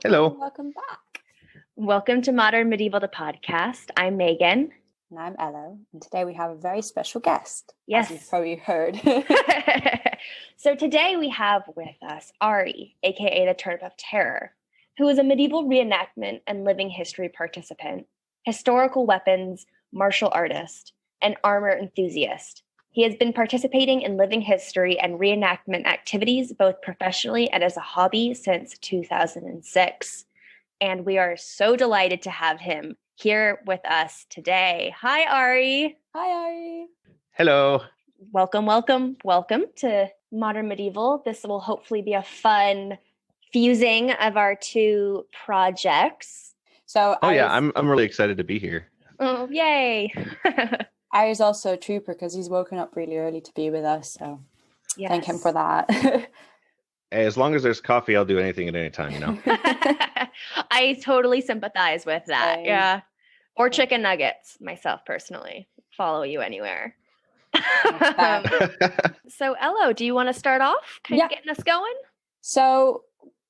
Hello. Welcome back. Welcome to Modern Medieval, the podcast. I'm Megan. And I'm Ella. And today we have a very special guest. Yes. As you've probably heard. So today we have with us Ari, aka the Turnip of Terror, who is a medieval reenactment and living history participant, historical weapons, martial artist, and armor enthusiast. He has been participating in living history and reenactment activities both professionally and as a hobby since 2006. And we are so delighted to have him here with us today. Hi, Ari. Hi, Ari. Hello. Welcome to Modern Medieval. This will hopefully be a fun fusing of our two projects. So, I'm really excited to be here. Oh, yay. Ari's also a trooper because he's woken up really early to be with us. So Thank him for that. Hey, as long as there's coffee, I'll do anything at any time, you know. I totally sympathize with that. Yeah. Or chicken nuggets, myself personally. Follow you anywhere. So, Ello, do you want to start off? Kind of getting us going? So,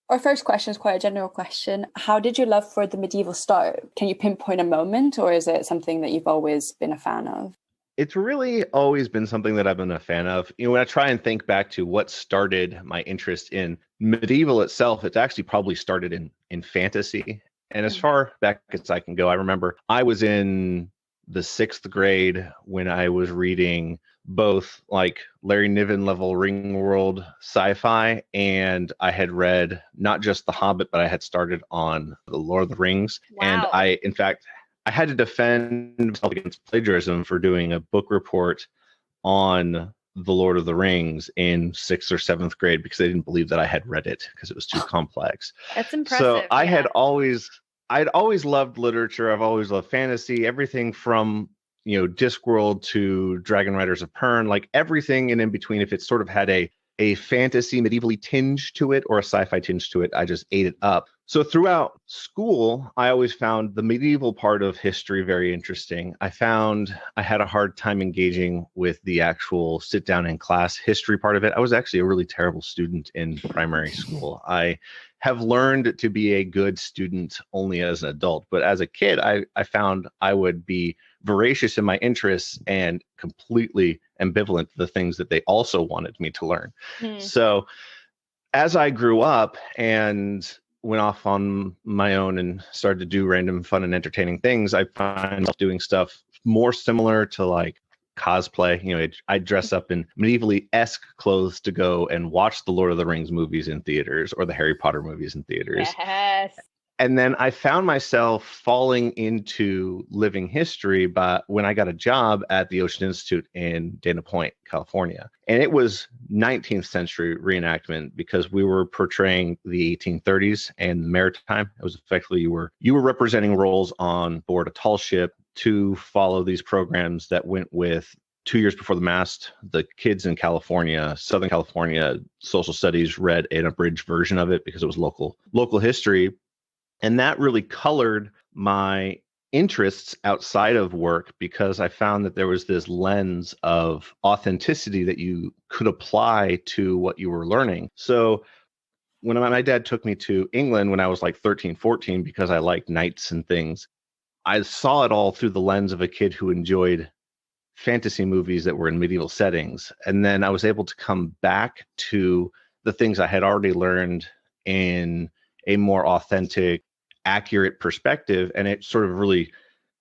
our first question is quite a general question. How did your love for the medieval start? Can you pinpoint a moment, or is it something that you've always been a fan of? It's really always been something that I've been a fan of. You know, when I try and think back to what started my interest in medieval itself, it's actually probably started in fantasy. And as far back as I can go, I remember I was in the 6th grade when I was reading both like Larry Niven level Ringworld sci-fi, and I had read not just The Hobbit, but I had started on The Lord of the Rings. Wow. And I had to defend myself against plagiarism for doing a book report on The Lord of the Rings in 6th or 7th grade because they didn't believe that I had read it because it was too complex. That's impressive. So I'd always loved literature. I've always loved fantasy, everything from, you know, Discworld to Dragon Riders of Pern, like everything and in between. If it sort of had a fantasy medievally tinge to it or a sci-fi tinge to it, I just ate it up. So throughout school, I always found the medieval part of history very interesting. I found I had a hard time engaging with the actual sit down in class history part of it. I was actually a really terrible student in primary school. I have learned to be a good student only as an adult, but as a kid, I found I would be voracious in my interests and completely ambivalent to the things that they also wanted me to learn. So as I grew up and went off on my own and started to do random fun and entertaining things, I find myself doing stuff more similar to like cosplay. You know, I dress up in medievally-esque clothes to go and watch the Lord of the Rings movies in theaters or the Harry Potter movies in theaters. Yes. And then I found myself falling into living history when I got a job at the Ocean Institute in Dana Point, California. And it was 19th century reenactment because we were portraying the 1830s and the maritime. It was effectively you were representing roles on board a tall ship to follow these programs that went with 2 years before the mast. The kids in California, Southern California, social studies read an abridged version of it because it was local history. And that really colored my interests outside of work because I found that there was this lens of authenticity that you could apply to what you were learning. So when my dad took me to England when I was like 13, 14, because I liked knights and things, I saw it all through the lens of a kid who enjoyed fantasy movies that were in medieval settings. And then I was able to come back to the things I had already learned in a more authentic, accurate perspective, and it sort of really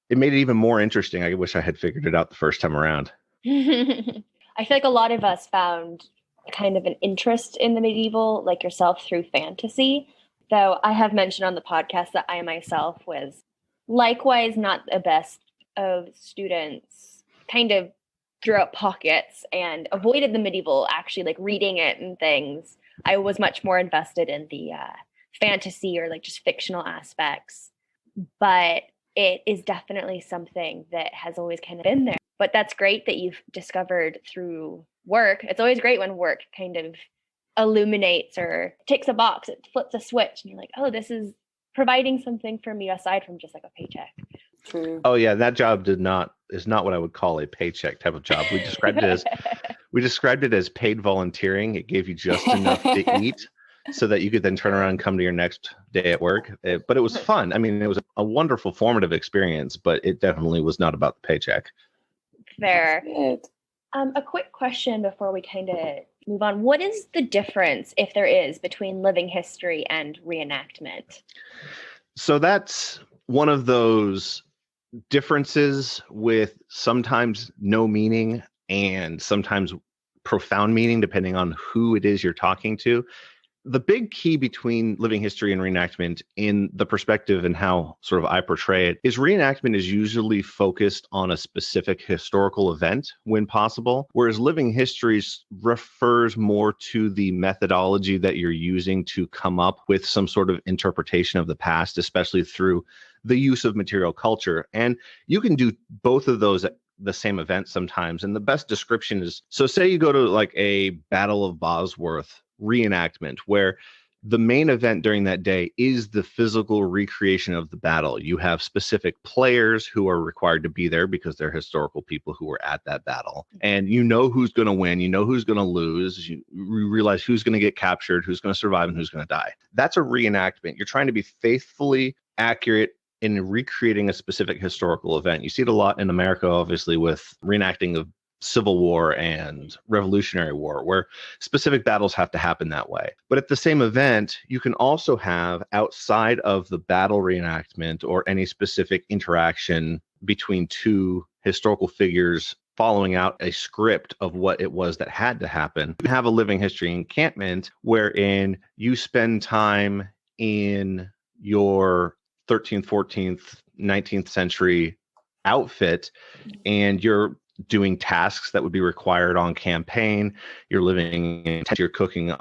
made it even more interesting. I wish I had figured it out the first time around. I feel like a lot of us found kind of an interest in the medieval, like yourself, through fantasy, though I have mentioned on the podcast that I myself was likewise not the best of students, kind of threw out pockets and avoided the medieval, actually like reading it and things. I was much more invested in the fantasy or like just fictional aspects, but it is definitely something that has always kind of been there. But that's great that you've discovered through work. It's always great when work kind of illuminates or ticks a box, it flips a switch, and you're like, oh, this is providing something for me aside from just like a paycheck. True. Oh yeah, that job is not what I would call a paycheck type of job. We described it as paid volunteering. It gave you just enough to eat, so that you could then turn around and come to your next day at work. But it was fun. I mean, it was a wonderful formative experience, but it definitely was not about the paycheck. Fair. A quick question before we kind of move on. What is the difference, if there is, between living history and reenactment? So that's one of those differences with sometimes no meaning and sometimes profound meaning, depending on who it is you're talking to. The big key between living history and reenactment, in the perspective and how sort of I portray it, is reenactment is usually focused on a specific historical event when possible, whereas living history refers more to the methodology that you're using to come up with some sort of interpretation of the past, especially through the use of material culture. And you can do both of those at the same event sometimes. And the best description is, so say you go to like a Battle of Bosworth reenactment, where the main event during that day is the physical recreation of the battle. You have specific players who are required to be there because they're historical people who were at that battle. And you know who's going to win, you know who's going to lose, you realize who's going to get captured, who's going to survive, and who's going to die. That's a reenactment. You're trying to be faithfully accurate in recreating a specific historical event. You see it a lot in America, obviously, with reenacting of Civil War and Revolutionary War, where specific battles have to happen that way. But at the same event, you can also have, outside of the battle reenactment or any specific interaction between two historical figures following out a script of what it was that had to happen, you have a living history encampment wherein you spend time in your 13th, 14th, 19th century outfit, and you're doing tasks that would be required on campaign. You're living in tent, you're cooking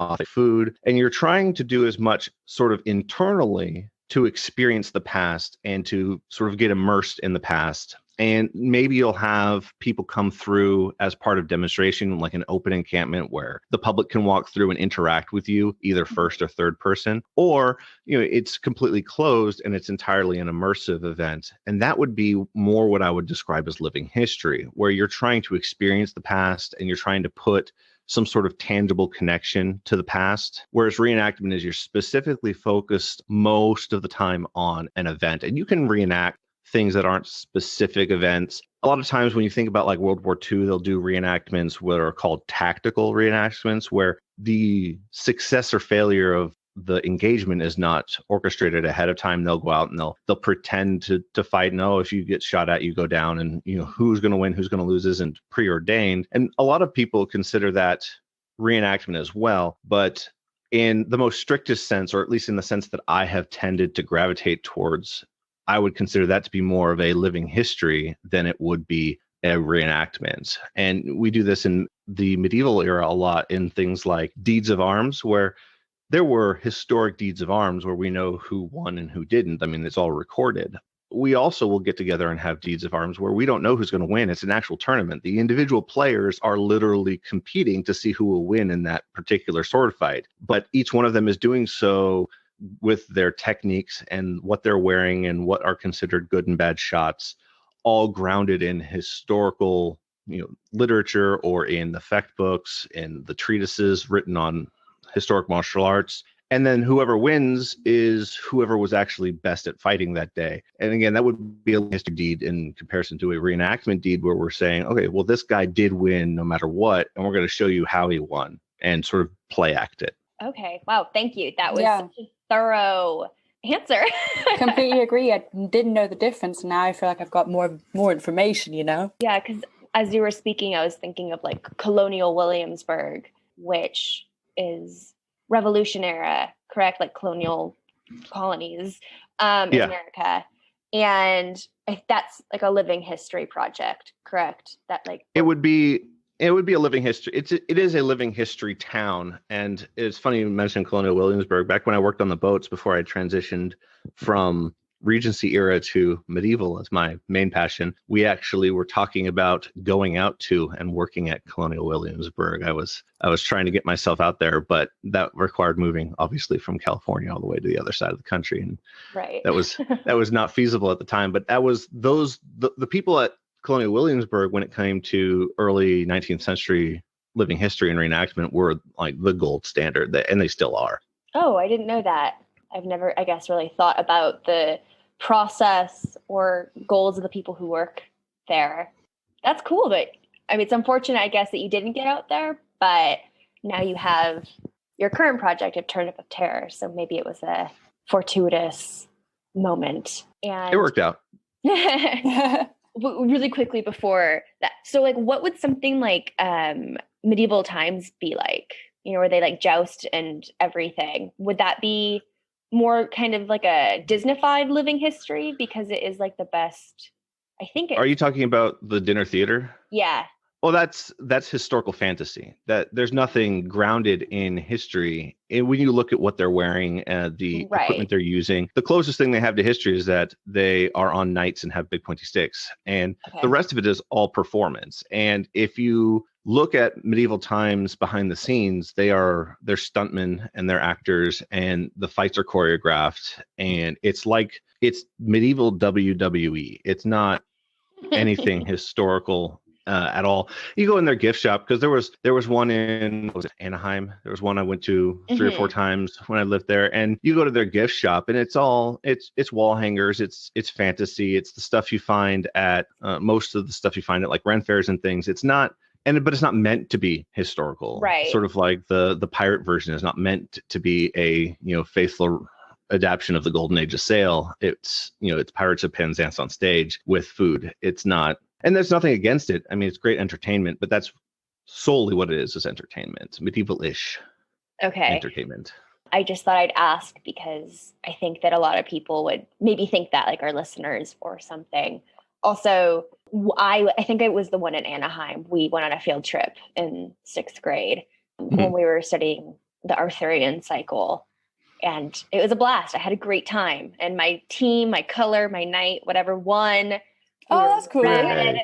off food, and you're trying to do as much sort of internally to experience the past and to sort of get immersed in the past. And maybe you'll have people come through as part of demonstration, like an open encampment where the public can walk through and interact with you, either first or third person, or, you know, it's completely closed and it's entirely an immersive event. And that would be more what I would describe as living history, where you're trying to experience the past and you're trying to put some sort of tangible connection to the past. Whereas reenactment is you're specifically focused most of the time on an event, and you can reenact things that aren't specific events. A lot of times when you think about like World War II, they'll do reenactments what are called tactical reenactments, where the success or failure of the engagement is not orchestrated ahead of time. They'll go out and they'll pretend to fight. No, if you get shot at, you go down, and you know who's going to win, who's going to lose isn't preordained. And a lot of people consider that reenactment as well. But in the most strictest sense, or at least in the sense that I have tended to gravitate towards, I would consider that to be more of a living history than it would be a reenactment. And we do this in the medieval era a lot in things like deeds of arms, where there were historic deeds of arms where we know who won and who didn't. I mean, it's all recorded. We also will get together and have deeds of arms where we don't know who's going to win. It's an actual tournament. The individual players are literally competing to see who will win in that particular sword fight. But each one of them is doing so with their techniques and what they're wearing and what are considered good and bad shots, all grounded in historical, literature, or in the fact books and the treatises written on historic martial arts. And then whoever wins is whoever was actually best at fighting that day. And again, that would be a history deed in comparison to a reenactment deed, where we're saying, okay, well, this guy did win no matter what, and we're going to show you how he won and sort of play act it. Okay. Wow. Thank you. That was such a thorough answer. Completely agree. I didn't know the difference. Now I feel like I've got more information, Yeah, because as you were speaking, I was thinking of like Colonial Williamsburg, which is Revolution era, correct? Like colonial colonies in America. And if that's like a living history project, correct? That like it would be a living history. It is a living history town. And it's funny you mentioned Colonial Williamsburg. Back when I worked on the boats before I transitioned from Regency era to medieval as my main passion, we actually were talking about going out to and working at Colonial Williamsburg. I was trying to get myself out there, but that required moving obviously from California all the way to the other side of the country. And right. that was not feasible at the time. But that was the people at Colonial Williamsburg, when it came to early 19th century living history and reenactment were like the gold standard, and they still are. Oh, I didn't know that. I've never, I guess, really thought about the process or goals of the people who work there. That's cool, but I mean, it's unfortunate, I guess, that you didn't get out there, but now you have your current project of Turnip of Terror. So maybe it was a fortuitous moment. And It worked out. Really quickly before that. So like, what would something like medieval times be like? You know, where they like joust and everything? Would that be more kind of like a Disneyfied living history because it is like the best? I think. Are you talking about the dinner theater? Yeah. Well, that's historical fantasy. That there's nothing grounded in history. And when you look at what they're wearing, the equipment they're using, the closest thing they have to history is that they are on knights and have big pointy sticks, and the rest of it is all performance. And if you look at medieval times behind the scenes, they're stuntmen and they're actors, and the fights are choreographed, and it's medieval WWE. It's not anything historical at all. You go in their gift shop, because there was one in Anaheim. There was one I went to 3 or 4 times when I lived there, and you go to their gift shop, and it's wall hangers, it's fantasy, it's the stuff you find at most of the stuff you find at like Ren fairs and things. It's not. But it's not meant to be historical. Right. Sort of like the pirate version is not meant to be a faithful adaptation of the Golden Age of Sail. It's Pirates of Penzance on stage with food. It's not, and there's nothing against it. I mean, it's great entertainment, but that's solely what it is entertainment, medieval-ish entertainment. I just thought I'd ask because I think that a lot of people would maybe think that, like our listeners or something. Also, I think it was the one in Anaheim. We went on a field trip in 6th grade when we were studying the Arthurian cycle. And it was a blast. I had a great time. And my team, my color, my knight, whatever won. Oh, that's cool. Right.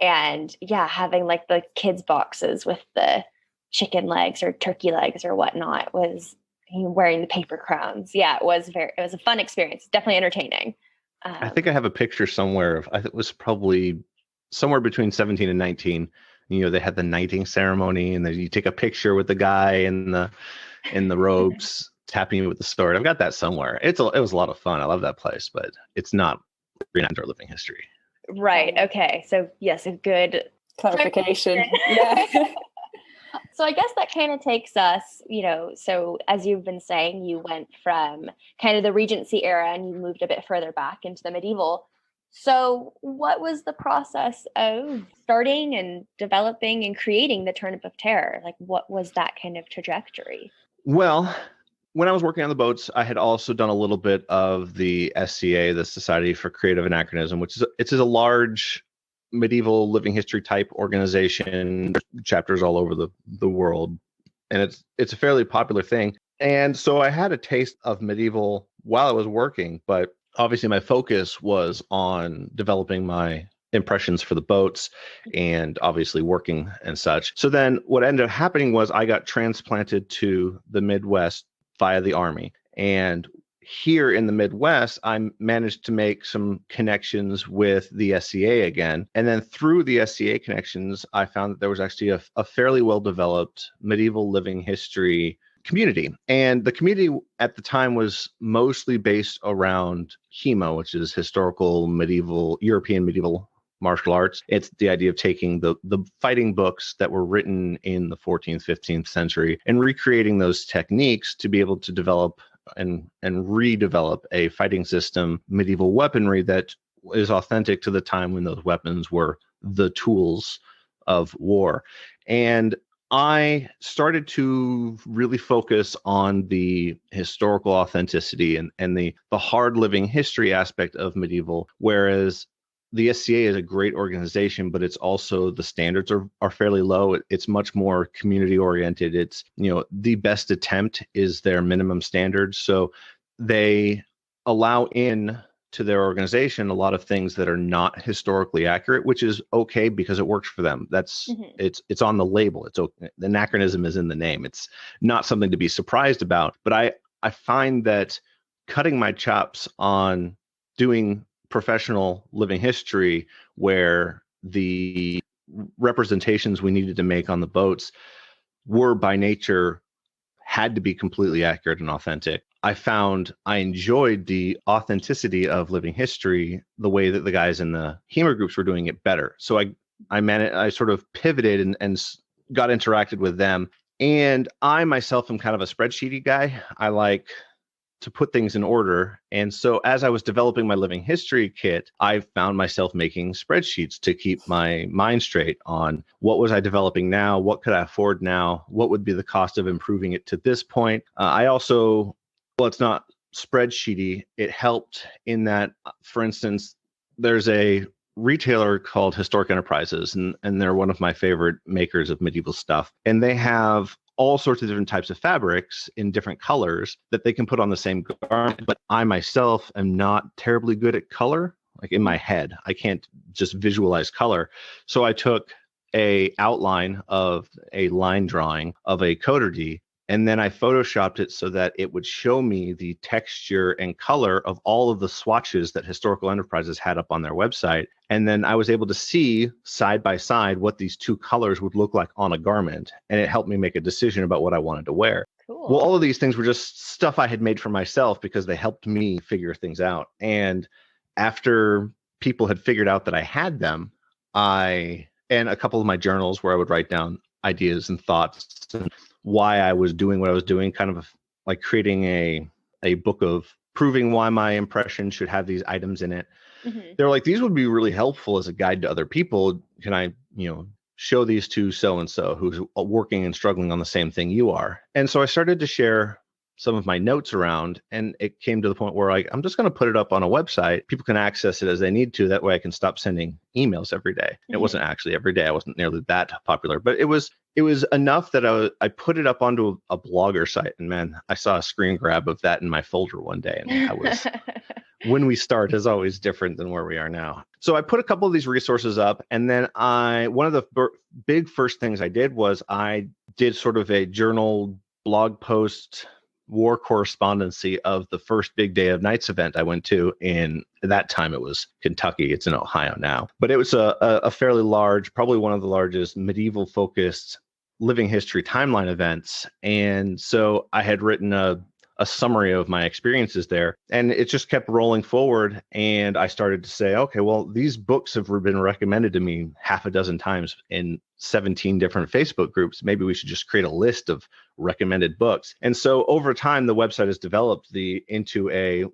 And yeah, having like the kids' boxes with the chicken legs or turkey legs or whatnot was wearing the paper crowns. Yeah, it was a fun experience. Definitely entertaining. I think I have a picture somewhere of, I think it was probably somewhere between 17 and 19. They had the knighting ceremony, and then you take a picture with the guy in the robes tapping you with the sword. I've got that somewhere. It was a lot of fun. I love that place, but it's not reenact our living history. Right. Okay. So yes, a good clarification. Yeah. So I guess that kind of takes us, so as you've been saying, you went from kind of the Regency era and you moved a bit further back into the medieval. So what was the process of starting and developing and creating the Turnip of Terror? Like, what was that kind of trajectory? Well, when I was working on the boats, I had also done a little bit of the SCA, the Society for Creative Anachronism, which is a large medieval living history type organization. There's chapters all over the world, and it's a fairly popular thing. And so I had a taste of medieval while I was working, but obviously my focus was on developing my impressions for the boats and obviously working and such. So then what ended up happening was I got transplanted to the Midwest via the Army. And here in the Midwest, I managed to make some connections with the SCA again. And then through the SCA connections, I found that there was actually a fairly well-developed medieval living history community. And the community at the time was mostly based around HEMA, which is historical European medieval martial arts. It's the idea of taking the fighting books that were written in the 14th, 15th century and recreating those techniques to be able to develop and redevelop a fighting system, medieval weaponry that is authentic to the time when those weapons were the tools of war. And I started to really focus on the historical authenticity and the hard living history aspect of medieval, whereas the SCA is a great organization, but it's also the standards are fairly low. It's much more community oriented. It's, the best attempt is their minimum standards. So they allow in to their organization a lot of things that are not historically accurate, which is okay because it works for them. That's it's on the label. It's okay. The anachronism is in the name. It's not something to be surprised about. But I find that cutting my chops on doing professional living history where the representations we needed to make on the boats were by nature had to be completely accurate and authentic. I found I enjoyed the authenticity of living history the way that the guys in the humor groups were doing it better. So I sort of pivoted and got interacted with them. And I myself am kind of a spreadsheety guy. I like to put things in order. And so as I was developing my living history kit, I found myself making spreadsheets to keep my mind straight on what was I developing now, what could I afford now, what would be the cost of improving it to this point. I also, well, it's not spreadsheety. It helped in that, for instance, there's a retailer called Historic Enterprises, and they're one of my favorite makers of medieval stuff. And they have all sorts of different types of fabrics in different colors that they can put on the same garment. But I myself am not terribly good at color. Like in my head, I can't just visualize color. So I took a outline of a line drawing of a coterie, and then I photoshopped it so that it would show me the texture and color of all of the swatches that Historical Enterprises had up on their website. And then I was able to see side by side what these two colors would look like on a garment. And it helped me make a decision about what I wanted to wear. Cool. Well, all of these things were just stuff I had made for myself because they helped me figure things out. And after people had figured out that I had them, and a couple of my journals where I would write down ideas and thoughts and why I was doing what I was doing, kind of like creating a book of proving why my impression should have these items in it. Mm-hmm. They're like, these would be really helpful as a guide to other people. Can I, show these to so-and-so who's working and struggling on the same thing you are? And so I started to share some of my notes around, and it came to the point where I'm just going to put it up on a website. People can access it as they need to. That way I can stop sending emails every day. Mm-hmm. It wasn't actually every day. I wasn't nearly that popular, but it was enough that I put it up onto a blogger site, and man, I saw a screen grab of that in my folder one day. And I was, when we start is always different than where we are now. So I put a couple of these resources up, and then one of the big first things I did was I did sort of a journal blog post war correspondency of the first big day of nights event I went to. In that time, it was Kentucky. It's in Ohio now, but it was a fairly large, probably one of the largest medieval focused living history timeline events. And so I had written a summary of my experiences there, and it just kept rolling forward. And I started to say, okay, well, these books have been recommended to me half a dozen times in 17 different Facebook groups. Maybe we should just create a list of recommended books. And so over time, the website has developed into a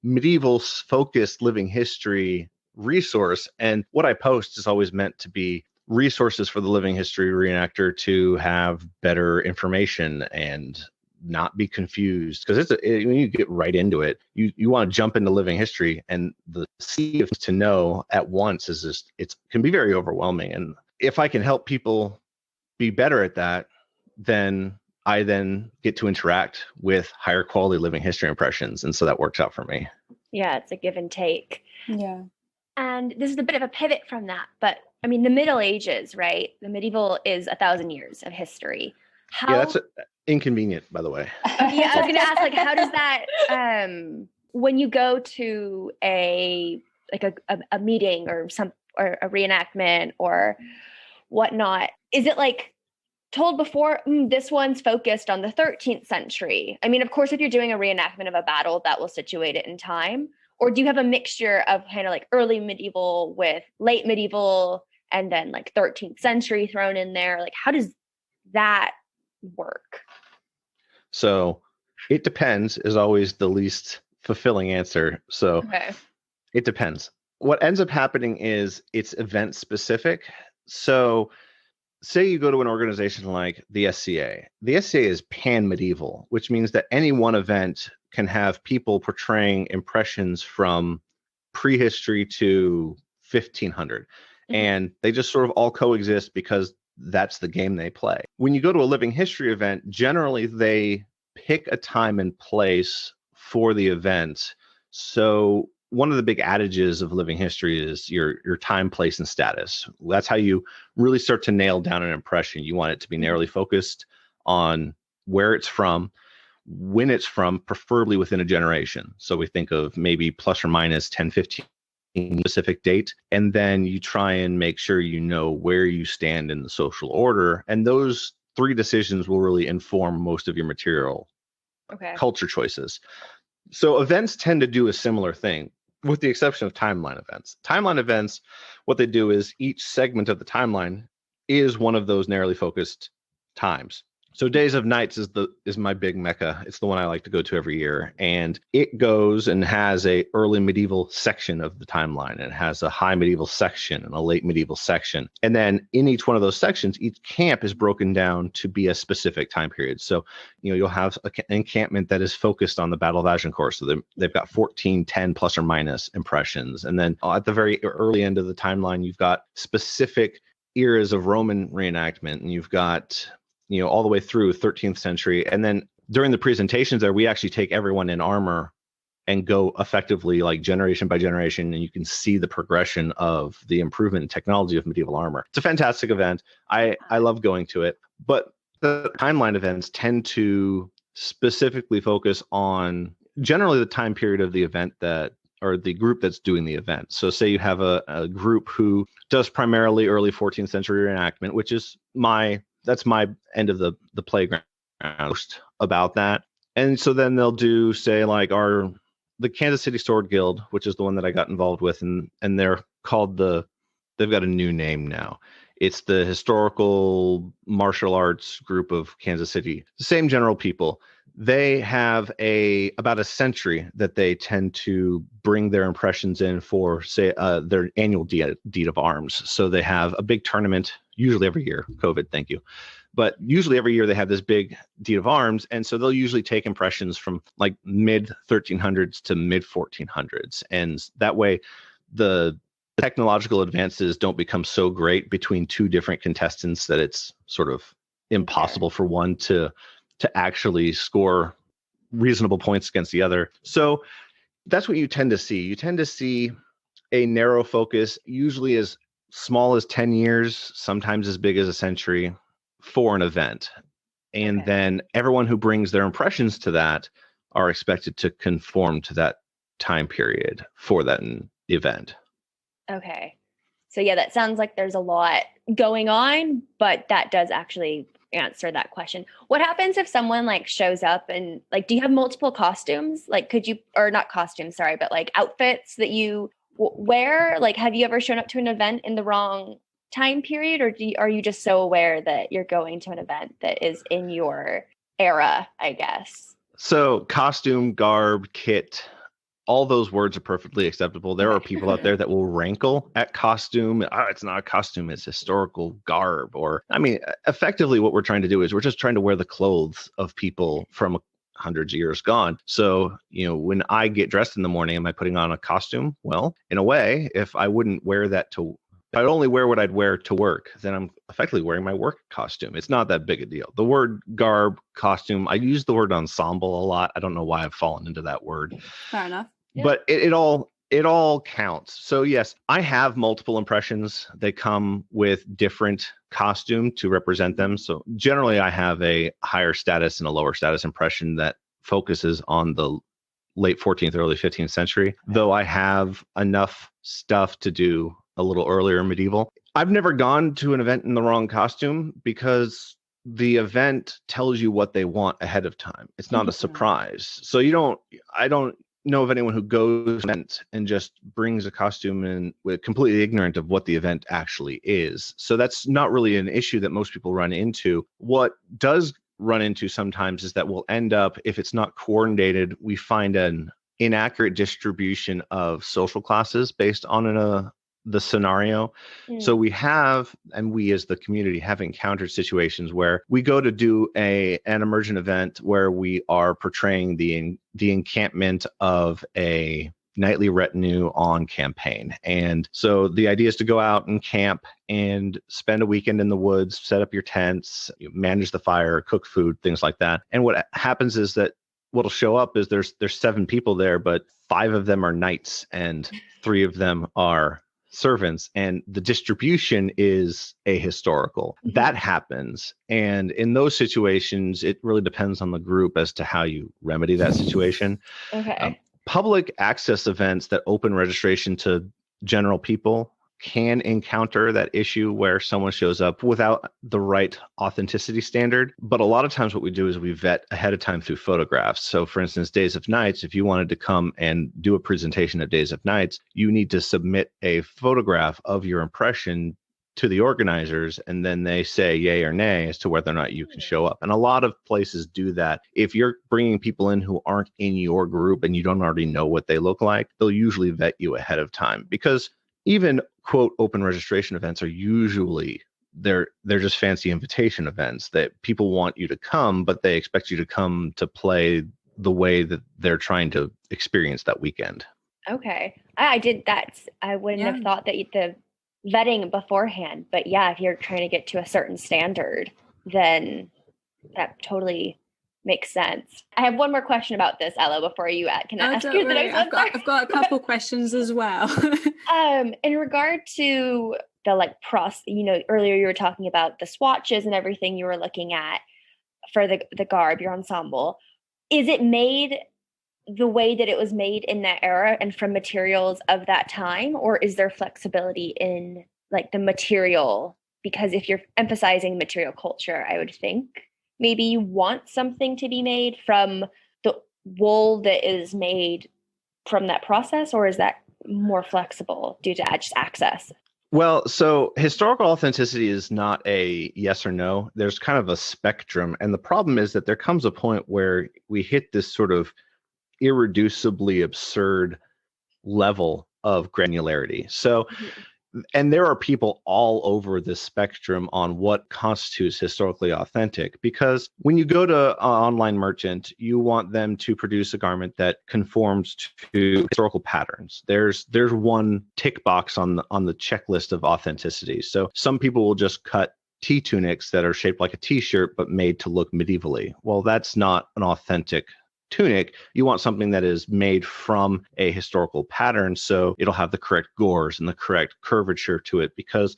medieval focused living history resource. And what I post is always meant to be resources for the living history reenactor to have better information and not be confused, because when you get right into it, you want to jump into living history, and the sea of to know at once is just, it can be very overwhelming. And if I can help people be better at that, then I then get to interact with higher quality living history impressions, and so that works out for me. Yeah, it's a give and take. Yeah. And this is a bit of a pivot from that, but I mean, the Middle Ages, right? The medieval is 1,000 years of history. Yeah, that's inconvenient, by the way. Yeah, I was going to ask, how does that, when you go to a meeting or a reenactment or whatnot, is it told before, this one's focused on the 13th century? I mean, of course, if you're doing a reenactment of a battle, that will situate it in time. Or do you have a mixture of kind of early medieval with late medieval and then 13th century thrown in there? How does that work? So it depends is always the least fulfilling answer. So okay. It depends. What ends up happening is it's event specific. So say you go to an organization like the SCA. The SCA is pan-medieval, which means that any one event can have people portraying impressions from prehistory to 1500. Mm-hmm. And they just sort of all coexist because that's the game they play. When you go to a living history event, generally they pick a time and place for the event. So one of the big adages of living history is your time, place, and status. That's how you really start to nail down an impression. You want it to be narrowly focused on where it's from, when it's from, preferably within a generation. So we think of maybe plus or minus 10, 15 specific date, and then you try and make sure you know where you stand in the social order, and those 3 decisions will really inform most of your material culture choices. So events tend to do a similar thing, with the exception of timeline events. Timeline events, what they do is each segment of the timeline is one of those narrowly focused times. So Days of Nights is my big mecca. It's the one I like to go to every year, and it goes and has a early medieval section of the timeline, and it has a high medieval section and a late medieval section. And then in each one of those sections, each camp is broken down to be a specific time period. So, you'll have an encampment that is focused on the Battle of Agincourt. So they've got 1410 plus or minus impressions. And then at the very early end of the timeline, you've got specific eras of Roman reenactment, and you've got all the way through 13th century. And then during the presentations there, we actually take everyone in armor and go effectively like generation by generation, and you can see the progression of the improvement in technology of medieval armor. It's a fantastic event. I love going to it, but the timeline events tend to specifically focus on generally the time period of the event or the group that's doing the event. So say you have a group who does primarily early 14th century reenactment, which is that's my end of the playground about that. And so then they'll do, say, like the Kansas City Sword Guild, which is the one that I got involved with, and they're called they've got a new name now. It's the Historical Martial Arts Group of Kansas City. The same general people. They have about a century that they tend to bring their impressions in for, say, their annual deed of arms. So they have a big tournament, usually every year. COVID, thank you. But usually every year they have this big deed of arms. And so they'll usually take impressions from like mid 1300s to mid 1400s. And that way the technological advances don't become so great between 2 different contestants that it's sort of impossible for one to actually score reasonable points against the other. So that's what you tend to see. You tend to see a narrow focus, usually as small as 10 years, sometimes as big as a century, for an event. And then everyone who brings their impressions to that are expected to conform to that time period for that event. Okay. So yeah, that sounds like there's a lot going on, but that does actually answer that question. What happens if someone like shows up and like, do you have multiple costumes? Like, could you, or not costumes, sorry, but like outfits that you wear? Like, have you ever shown up to an event in the wrong time period, or are you just so aware that you're going to an event that is in your era, I guess? So costume, garb, kit, all those words are perfectly acceptable. There are people out there that will rankle at costume. It's not a costume, it's historical garb. Or, I mean, effectively what we're trying to do is we're just trying to wear the clothes of people from hundreds of years gone. So, when I get dressed in the morning, am I putting on a costume? Well, in a way, if I wouldn't wear that if I'd only wear what I'd wear to work, then I'm effectively wearing my work costume. It's not that big a deal. The word garb, costume, I use the word ensemble a lot. I don't know why I've fallen into that word. Fair enough. But it all counts. So yes, I have multiple impressions. They come with different costume to represent them. So generally I have a higher status and a lower status impression that focuses on the late 14th, early 15th century, though I have enough stuff to do a little earlier medieval. I've never gone to an event in the wrong costume because the event tells you what they want ahead of time. It's not a surprise. So I don't know of anyone who goes to an event and just brings a costume in with completely ignorant of what the event actually is. So that's not really an issue that most people run into. What does run into sometimes is that we'll end up, if it's not coordinated, we find an inaccurate distribution of social classes based on the scenario. So we as the community have encountered situations where we go to do an immersion event where we are portraying the encampment of a nightly retinue on campaign. And so the idea is to go out and camp and spend a weekend in the woods, set up your tents, manage the fire, cook food, things like that. And what happens is that what'll show up is there's 7 people there, but 5 of them are knights and 3 of them are servants, and the distribution is ahistorical. That happens. And in those situations, it really depends on the group as to how you remedy that situation. Okay. Public access events that open registration to general people can encounter that issue where someone shows up without the right authenticity standard. But a lot of times what we do is we vet ahead of time through photographs. So for instance, Days of Nights, if you wanted to come and do a presentation of Days of Nights, you need to submit a photograph of your impression to the organizers, and then they say yay or nay as to whether or not you can show up. And a lot of places do that. If you're bringing people in who aren't in your group and you don't already know what they look like, they'll usually vet you ahead of time, because even quote open registration events are usually they're just fancy invitation events that people want you to come, but they expect you to come to play the way that they're trying to experience that weekend. Okay. I did that. I wouldn't have thought that the vetting beforehand, but yeah, if you're trying to get to a certain standard, then that totally makes sense. I have one more question about this, Ella, before you can I ask you the next one? I've got a couple questions as well. In regard to the earlier you were talking about the swatches and everything you were looking at for the garb, your ensemble. Is it made the way that it was made in that era and from materials of that time, or is there flexibility in like the material? Because if you're emphasizing material culture, I would think maybe you want something to be made from the wool that is made from that process, or is that more flexible due to just access? Well, so historical authenticity is not a yes or no. There's kind of a spectrum. And the problem is that there comes a point where we hit this sort of irreducibly absurd level of granularity. So, and there are people all over the spectrum on what constitutes historically authentic, because when you go to an online merchant, you want them to produce a garment that conforms to historical patterns. There's one tick box on the checklist of authenticity. So some people will just cut T-tunics that are shaped like a T-shirt but made to look medievally. Well, that's not an authentic tunic. You want something that is made from a historical pattern, so it'll have the correct gores and the correct curvature to it, because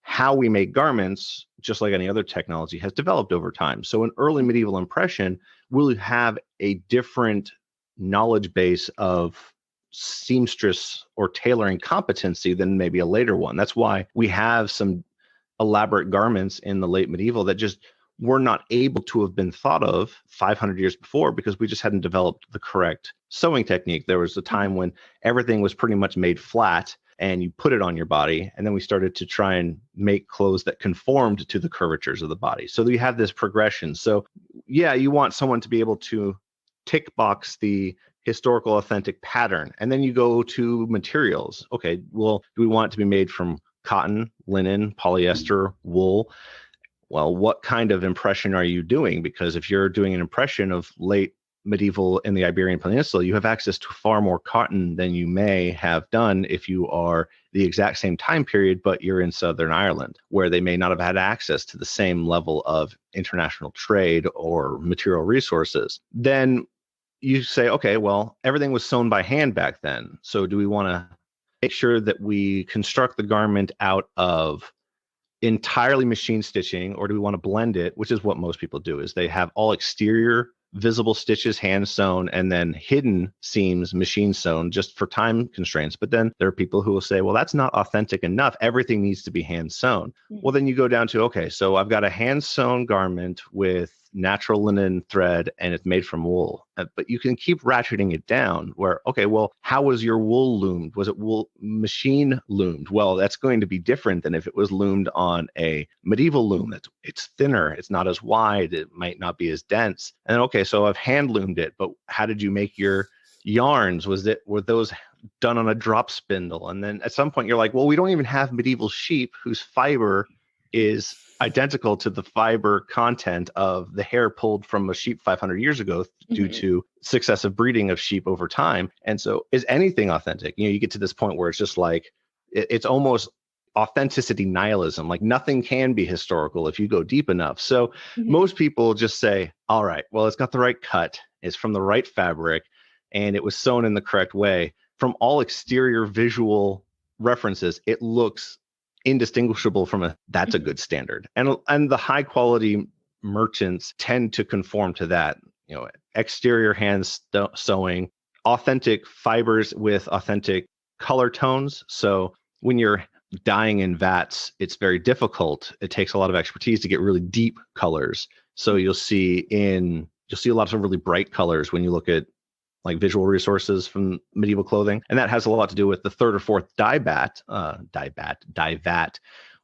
how we make garments, just like any other technology, has developed over time. So an early medieval impression will have a different knowledge base of seamstress or tailoring competency than maybe a later one. That's why we have some elaborate garments in the late medieval that just were not able to have been thought of 500 years before, because we just hadn't developed the correct sewing technique. There was a time when everything was pretty much made flat and you put it on your body. And then we started to try and make clothes that conformed to the curvatures of the body. So you have this progression. So yeah, you want someone to be able to tick box the historical authentic pattern. And then you go to materials. Okay, well, do we want it to be made from cotton, linen, polyester, wool? Well, what kind of impression are you doing? Because if you're doing an impression of late medieval in the Iberian Peninsula, you have access to far more cotton than you may have done if you are the exact same time period, but you're in Southern Ireland, where they may not have had access to the same level of international trade or material resources. Then you say, okay, well, everything was sewn by hand back then. So do we want to make sure that we construct the garment out of entirely machine stitching, or do we want to blend it, which is what most people do, is they have all exterior visible stitches hand sewn and then hidden seams machine sewn just for time constraints. But then there are people who will say, well, that's not authentic enough. Everything needs to be hand sewn. Well, then you go down to, okay, so I've got a hand sewn garment with natural linen thread and it's made from wool. But you can keep ratcheting it down where, okay, well, how was your wool loomed? Was it wool machine loomed? Well, that's going to be different than if it was loomed on a medieval loom. It's thinner, it's not as wide, it might not be as dense. And then, okay, so I've hand loomed it, but how did you make your yarns? Were those done on a drop spindle? And then at some point you're like, well, we don't even have medieval sheep whose fiber is identical to the fiber content of the hair pulled from a sheep 500 years ago due to successive breeding of sheep over time. And so is anything authentic? You get to this point where it's just like, it's almost authenticity nihilism. Like nothing can be historical if you go deep enough. So most people just say, all right, well, it's got the right cut, it's from the right fabric, and it was sewn in the correct way. From all exterior visual references, it looks indistinguishable from that's a good standard. And the high quality merchants tend to conform to that, exterior hand sewing, authentic fibers with authentic color tones. So when you're dyeing in vats, it's very difficult. It takes a lot of expertise to get really deep colors. So you'll see a lot of really bright colors when you look at like visual resources from medieval clothing. And that has a lot to do with the third or fourth dye vat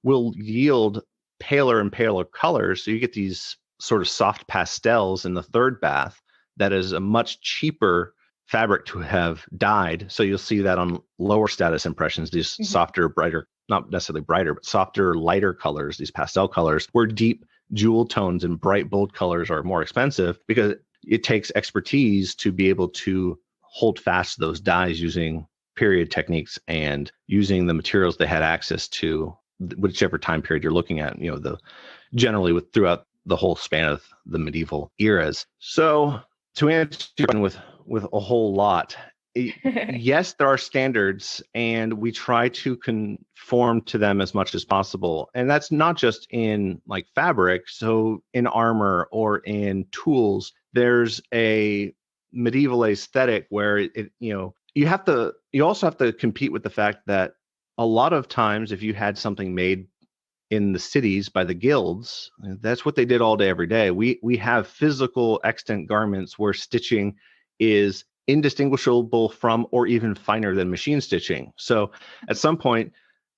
will yield paler and paler colors. So you get these sort of soft pastels in the third bath that is a much cheaper fabric to have dyed. So you'll see that on lower status impressions, these softer, brighter, not necessarily brighter, but softer, lighter colors, these pastel colors, where deep jewel tones and bright, bold colors are more expensive because it takes expertise to be able to hold fast those dyes using period techniques and using the materials they had access to, whichever time period you're looking at, generally throughout the whole span of the medieval eras. So to answer your question with a whole lot, yes, there are standards and we try to conform to them as much as possible. And that's not just in like fabric. So in armor or in tools, there's a medieval aesthetic where you also have to compete with the fact that a lot of times if you had something made in the cities by the guilds, that's what they did all day, every day. We have physical extant garments where stitching is indistinguishable from or even finer than machine stitching. So at some point,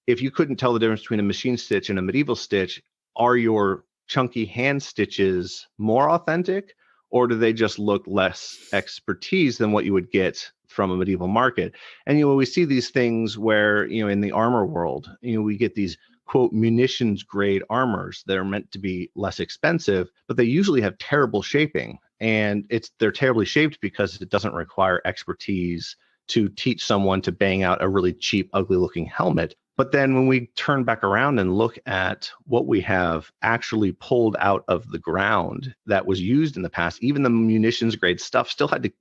if you couldn't tell the difference between a machine stitch and a medieval stitch, are your chunky hand stitches more authentic, or do they just look less expertise than what you would get from a medieval market? And we see these things where in the armor world, we get these quote munitions grade armors that are meant to be less expensive, but they usually have terrible shaping. And they're terribly shaped because it doesn't require expertise to teach someone to bang out a really cheap, ugly looking helmet. But then when we turn back around and look at what we have actually pulled out of the ground that was used in the past, even the munitions grade stuff still had to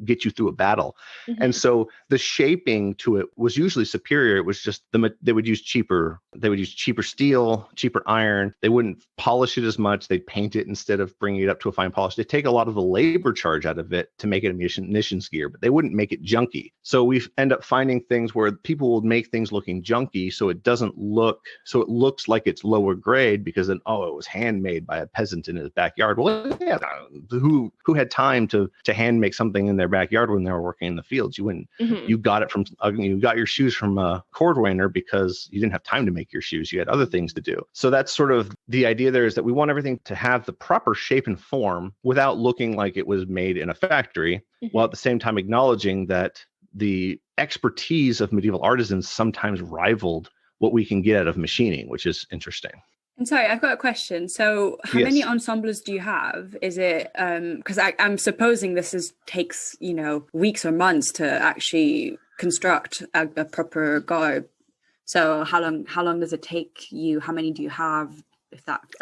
get you through a battle. And so the shaping to it was usually superior. It was just they would use cheaper steel, cheaper iron. They wouldn't polish it as much. They'd paint it instead of bringing it up to a fine polish. They take a lot of the labor charge out of it to make it a munitions gear, but they wouldn't make it junky. So we end up finding things where people will make things looking junky so it looks like it's lower grade because then, it was handmade by a peasant in his backyard. Well, yeah, who had time to hand make something in their backyard when they were working in the fields? You wouldn't. You got your shoes from a cordwainer because you didn't have time to make your shoes. You had other things to do. So that's sort of the idea there, is that we want everything to have the proper shape and form without looking like it was made in a factory, while at the same time acknowledging that the expertise of medieval artisans sometimes rivaled what we can get out of machining, which is interesting. And sorry, I've got a question. So how many ensembles do you have? Is it, because I'm supposing this takes, weeks or months to actually construct a proper garb. So how long does it take you? How many do you have?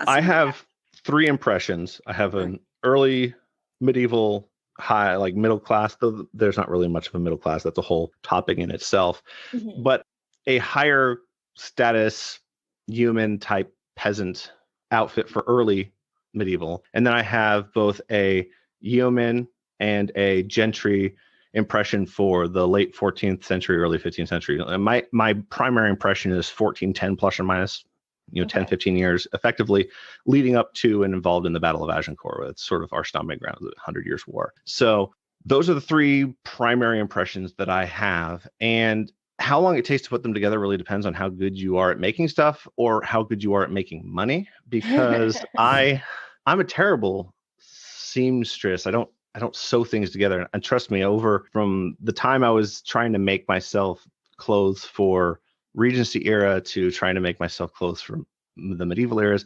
I have 3 impressions. I have an early medieval, high, like middle class, though there's not really much of a middle class. That's a whole topic in itself. But a higher status human type peasant outfit for early medieval. And then I have both a yeoman and a gentry impression for the late 14th century, early 15th century. And my primary impression is 1410 plus or minus 10, 15 years, effectively leading up to and involved in the Battle of Agincourt. It's sort of our stomping ground, the 100 Years' War. So those are the 3 primary impressions that I have. And how long it takes to put them together really depends on how good you are at making stuff or how good you are at making money, because I'm a terrible seamstress. I don't sew things together. And trust me, over from the time I was trying to make myself clothes for Regency era to trying to make myself clothes from the medieval eras,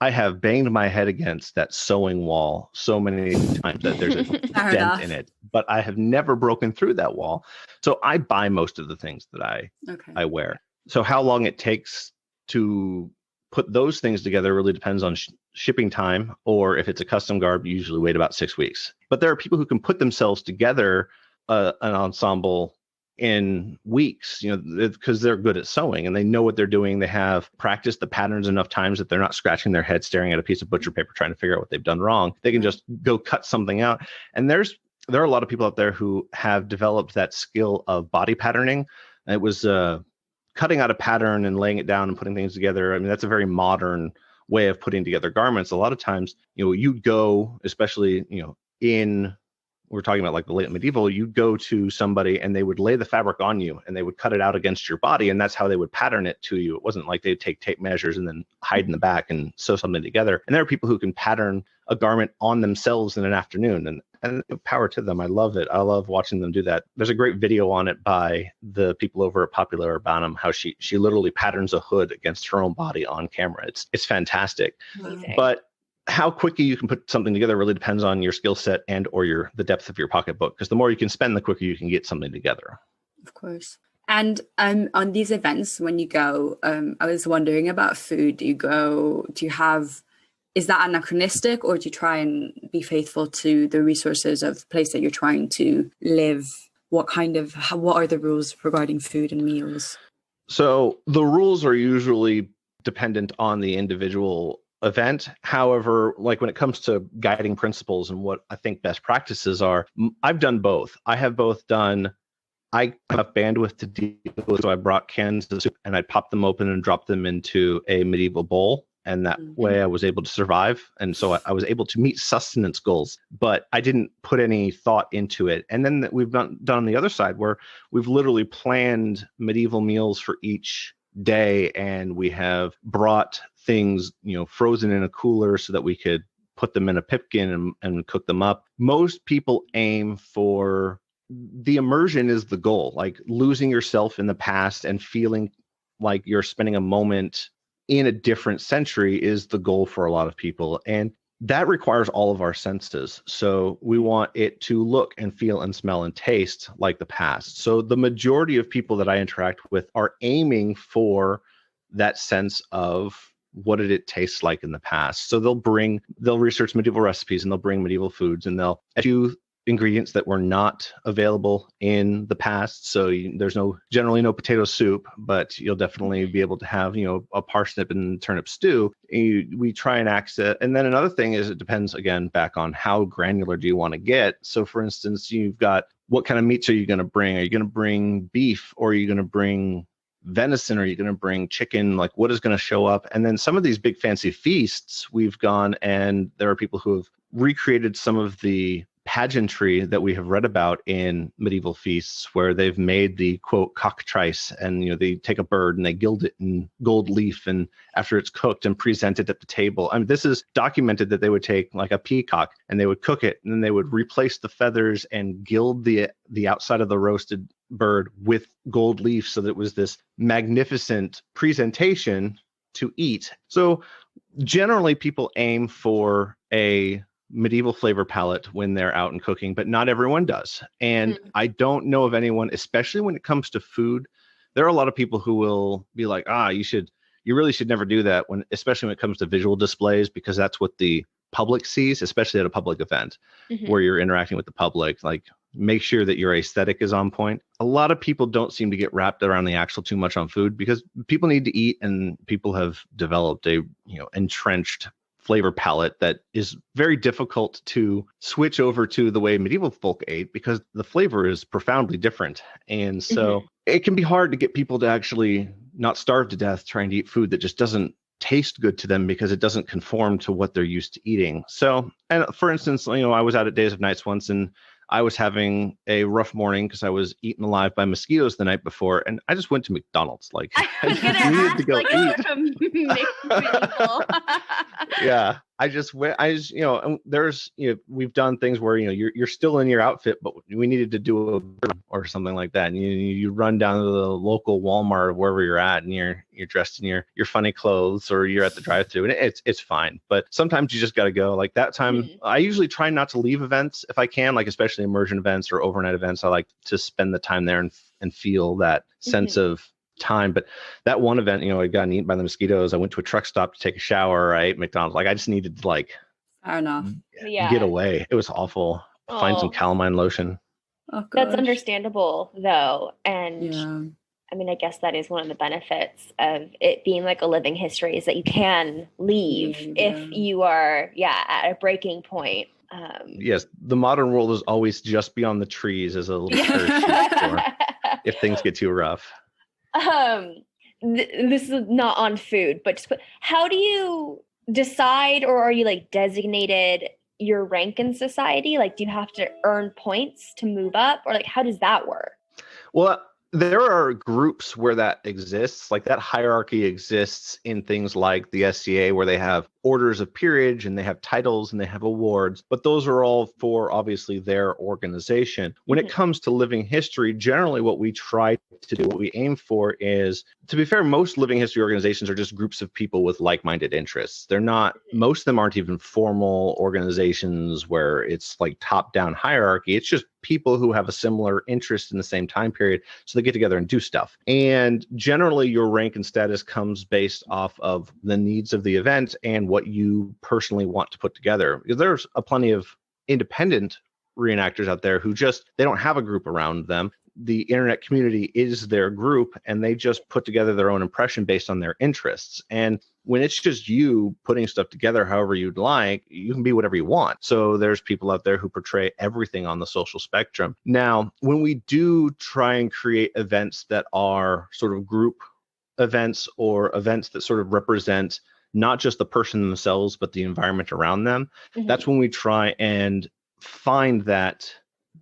I have banged my head against that sewing wall so many times that there's a dent in it, but I have never broken through that wall. So I buy most of the things that I wear. So how long it takes to put those things together really depends on shipping time, or if it's a custom garb, you usually wait about 6 weeks. But there are people who can put themselves together an ensemble in weeks, because they're good at sewing and they know what they're doing. They have practiced the patterns enough times that they're not scratching their head staring at a piece of butcher paper trying to figure out what they've done wrong. They can just go cut something out. And there are a lot of people out there who have developed that skill of body patterning And it was cutting out a pattern and laying it down and putting things together. I mean, that's a very modern way of putting together garments. A lot of times, you'd go, especially, we're talking about like the late medieval, you'd go to somebody and they would lay the fabric on you and they would cut it out against your body. And that's how they would pattern it to you. It wasn't like they'd take tape measures and then hide in the back and sew something together. And there are people who can pattern a garment on themselves in an afternoon, and power to them. I love it. I love watching them do that. There's a great video on it by the people over at Popular Urbanum, how she literally patterns a hood against her own body on camera. It's fantastic. Amazing. But how quickly you can put something together really depends on your skill set and or the depth of your pocketbook, because the more you can spend, the quicker you can get something together. Of course. And on these events, when you go, I was wondering about food. Is that anachronistic, or do you try and be faithful to the resources of the place that you're trying to live? What are the rules regarding food and meals? So the rules are usually dependent on the individual event. However, like when it comes to guiding principles and what I think best practices are, I've done both. I have both done, I have bandwidth to deal with, so I brought cans of soup and I popped them open and dropped them into a medieval bowl. And that way I was able to survive. And so I was able to meet sustenance goals, but I didn't put any thought into it. And then we've done on the other side where we've literally planned medieval meals for each day. And we have brought things, frozen in a cooler so that we could put them in a pipkin and cook them up. Most people aim for the immersion is the goal, like losing yourself in the past and feeling like you're spending a moment in a different century is the goal for a lot of people. And that requires all of our senses. So we want it to look and feel and smell and taste like the past. So the majority of people that I interact with are aiming for that sense of what did it taste like in the past. So they'll research medieval recipes and they'll bring medieval foods and they'll do ingredients that were not available in the past. So there's generally no potato soup, but you'll definitely be able to have, a parsnip and turnip stew. We try and access. And then another thing is it depends, again, back on how granular do you want to get. So for instance, you've got, what kind of meats are you going to bring? Are you going to bring beef, or are you going to bring venison? Are you going to bring chicken? Like, what is going to show up? And then some of these big fancy feasts, we've gone and there are people who have recreated some of the pageantry that we have read about in medieval feasts, where they've made the quote cockatrice, and they take a bird and they gild it in gold leaf, and after it's cooked and presented at the table. I mean, this is documented that they would take like a peacock and they would cook it, and then they would replace the feathers and gild the outside of the roasted bird with gold leaf, so that it was this magnificent presentation to eat. So generally people aim for a medieval flavor palette when they're out and cooking, but not everyone does. And I don't know of anyone, especially when it comes to food. There are a lot of people who will be like, you really should never do that, especially when it comes to visual displays, because that's what the public sees, especially at a public event where you're interacting with the public. Like, make sure that your aesthetic is on point. A lot of people don't seem to get wrapped around the axle too much on food, because people need to eat, and people have developed a entrenched flavor palette that is very difficult to switch over to the way medieval folk ate, because the flavor is profoundly different. And so it can be hard to get people to actually not starve to death trying to eat food that just doesn't taste good to them because it doesn't conform to what they're used to eating. So, and for instance, I was out at Days of Nights once, and I was having a rough morning because I was eaten alive by mosquitoes the night before, and I just went to McDonald's. Like, I just needed to go eat. Yeah, I just went. And there's, we've done things where you're still in your outfit, but we needed to do or something like that, and you run down to the local Walmart or wherever you're at, and you're dressed in your funny clothes, or you're at the drive-thru, and it's fine. But sometimes you just got to go. Like that time, I usually try not to leave events if I can, like especially immersion events or overnight events. I like to spend the time there and feel that sense of time. But that one event, I got eaten by the mosquitoes. I went to a truck stop to take a shower. I ate McDonald's. Like, I just needed to fair enough. Get away. It was awful. Find some calamine lotion. Oh, that's understandable though. And I mean, I guess that is one of the benefits of it being like a living history, is that you can leave if you are at a breaking point. Yes, the modern world is always just beyond the trees as a little church. if things get too rough. This is not on food, but just how do you decide, or are you like designated your rank in society? Like, do you have to earn points to move up, or like how does that work? Well, there are groups where that exists, like that hierarchy exists in things like the SCA, where they have orders of peerage and they have titles and they have awards, but those are all for obviously their organization. When it comes to living history, generally what we try to do, what we aim for is, to be fair, most living history organizations are just groups of people with like-minded interests. They're not, most of them aren't even formal organizations where it's like top-down hierarchy. It's just people who have a similar interest in the same time period, so they get together and do stuff. And generally your rank and status comes based off of the needs of the event and what you personally want to put together. Because there's a plenty of independent reenactors out there who just, they don't have a group around them. The internet community is their group, and they just put together their own impression based on their interests. And when it's just you putting stuff together however you'd like, you can be whatever you want. So there's people out there who portray everything on the social spectrum. Now, when we do try and create events that are sort of group events, or events that sort of represent not just the person themselves, but the environment around them, that's when we try and find that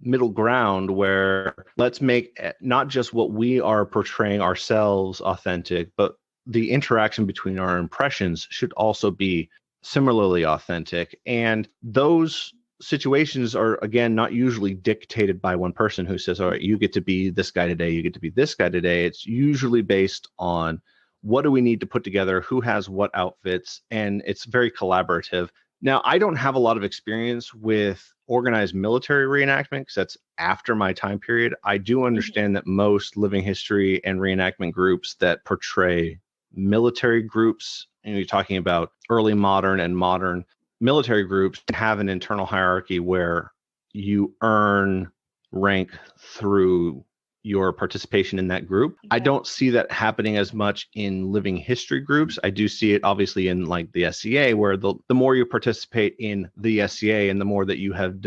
middle ground where let's make not just what we are portraying ourselves authentic, but the interaction between our impressions should also be similarly authentic. And those situations are, again, not usually dictated by one person who says, all right, you get to be this guy today, you get to be this guy today. It's usually based on what do we need to put together, who has what outfits, and it's very collaborative. Now, I don't have a lot of experience with organized military reenactment because that's after my time period. I do understand that most living history and reenactment groups that portray military groups, and you're talking about early modern and modern military groups, have an internal hierarchy where you earn rank through your participation in that group. I don't see that happening as much in living history groups. I do see it obviously in like the SCA, where the more you participate in the SCA and the more that you have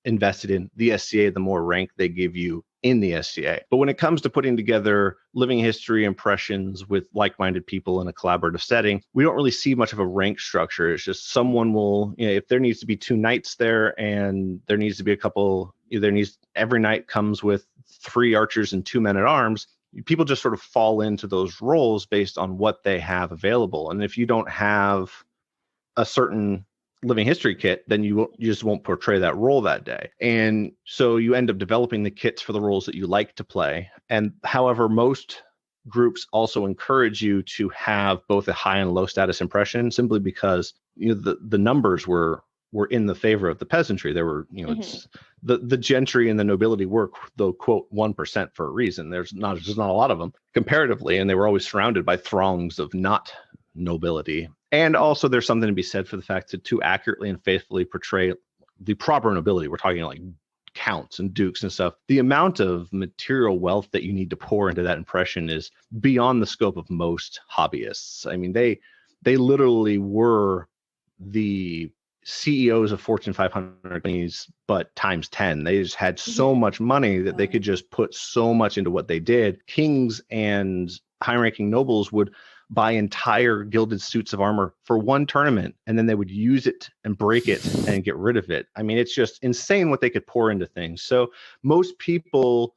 invested in the SCA, the more rank they give you in the SCA. But when it comes to putting together living history impressions with like-minded people in a collaborative setting, we don't really see much of a rank structure. It's just someone will, if there needs to be 2 knights there and there needs to be a couple, every knight comes with 3 archers and 2 men at arms, people just sort of fall into those roles based on what they have available. And if you don't have a certain living history kit, then you just won't portray that role that day. And so you end up developing the kits for the roles that you like to play. And however, most groups also encourage you to have both a high and low status impression, simply because the numbers were in the favor of the peasantry. There were, it's the gentry and the nobility were the quote 1% for a reason. There's not a lot of them comparatively, and they were always surrounded by throngs of not nobility. And also there's something to be said for the fact that to accurately and faithfully portray the proper nobility, we're talking like counts and dukes and stuff, the amount of material wealth that you need to pour into that impression is beyond the scope of most hobbyists. I mean, they literally were the CEOs of Fortune 500 companies, but times 10. They just had so much money that they could just put so much into what they did. Kings and high-ranking nobles would buy entire gilded suits of armor for one tournament, and then they would use it and break it and get rid of it. I mean, it's just insane what they could pour into things. So most people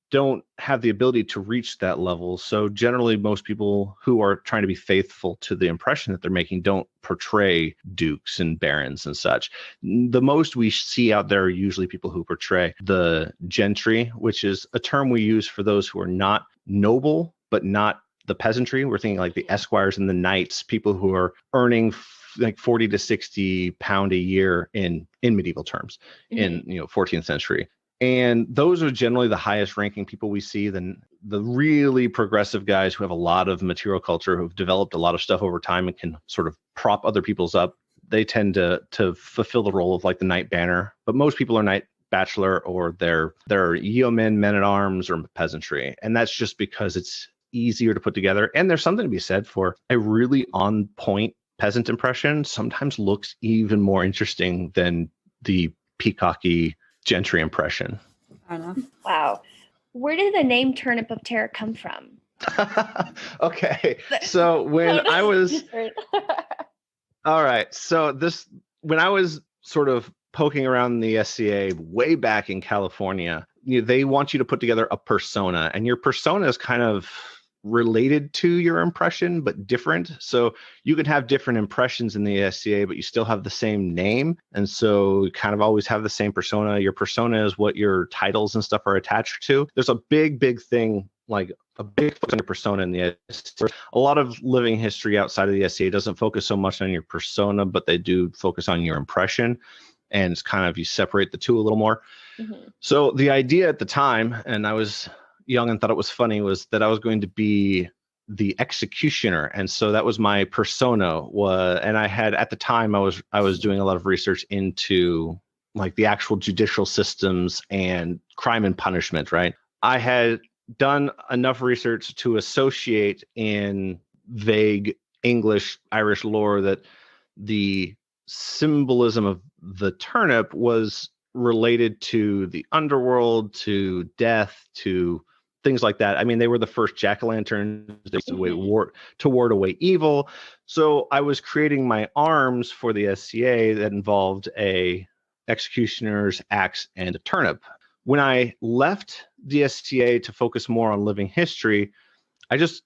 don't have the ability to reach that level. So generally, most people who are trying to be faithful to the impression that they're making don't portray dukes and barons and such. The most we see out there are usually people who portray the gentry, which is a term we use for those who are not noble, but not the peasantry. We're thinking like the esquires and the knights, people who are earning like 40 to 60 pound a year in medieval terms in 14th century. And those are generally the highest ranking people we see. Then the really progressive guys who have a lot of material culture, who've developed a lot of stuff over time and can sort of prop other people's up, they tend to fulfill the role of like the knight banner. But most people are knight bachelor, or they're yeomen, men at arms, or peasantry. And that's just because it's easier to put together. And there's something to be said for a really on point peasant impression sometimes looks even more interesting than the peacocky gentry impression. Fair enough. Wow. Where did the name Turnip of Terror come from? Okay. So when I was all right. So when I was sort of poking around the SCA way back in California, they want you to put together a persona, and your persona is kind of related to your impression, but different. So you can have different impressions in the SCA, but you still have the same name. And so you kind of always have the same persona. Your persona is what your titles and stuff are attached to. There's a big thing, like a big focus on your persona in the SCA. A lot of living history outside of the SCA doesn't focus so much on your persona, but they do focus on your impression. And it's kind of, you separate the two a little more. Mm-hmm. So the idea at the time, and I was young and thought it was funny, was that I was going to be the executioner. And so that was my persona. And I had, at the time, I was doing a lot of research into like the actual judicial systems and crime and punishment, right? I had done enough research to associate in vague English, Irish lore that the symbolism of the turnip was related to the underworld, to death, to things like that. I mean, they were the first jack-o'-lanterns to ward away evil. So I was creating my arms for the SCA that involved a executioner's axe and a turnip. When I left the SCA to focus more on living history, I just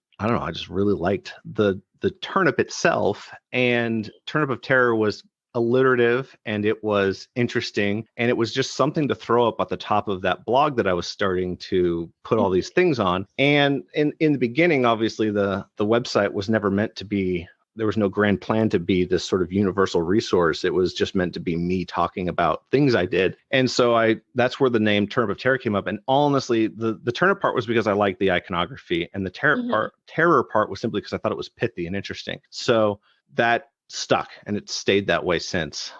really liked the turnip itself, and Turnip of Terror was alliterative and it was interesting, and it was just something to throw up at the top of that blog that I was starting to put all these things on. And in the beginning, obviously the website was never meant to be, there was no grand plan to be this sort of universal resource. It was just meant to be me talking about things I did. And so that's where the name Turnip of Terror came up. And honestly, the turnip part was because I liked the iconography, and the terror part was simply because I thought it was pithy and interesting. So that stuck, and it's stayed that way since.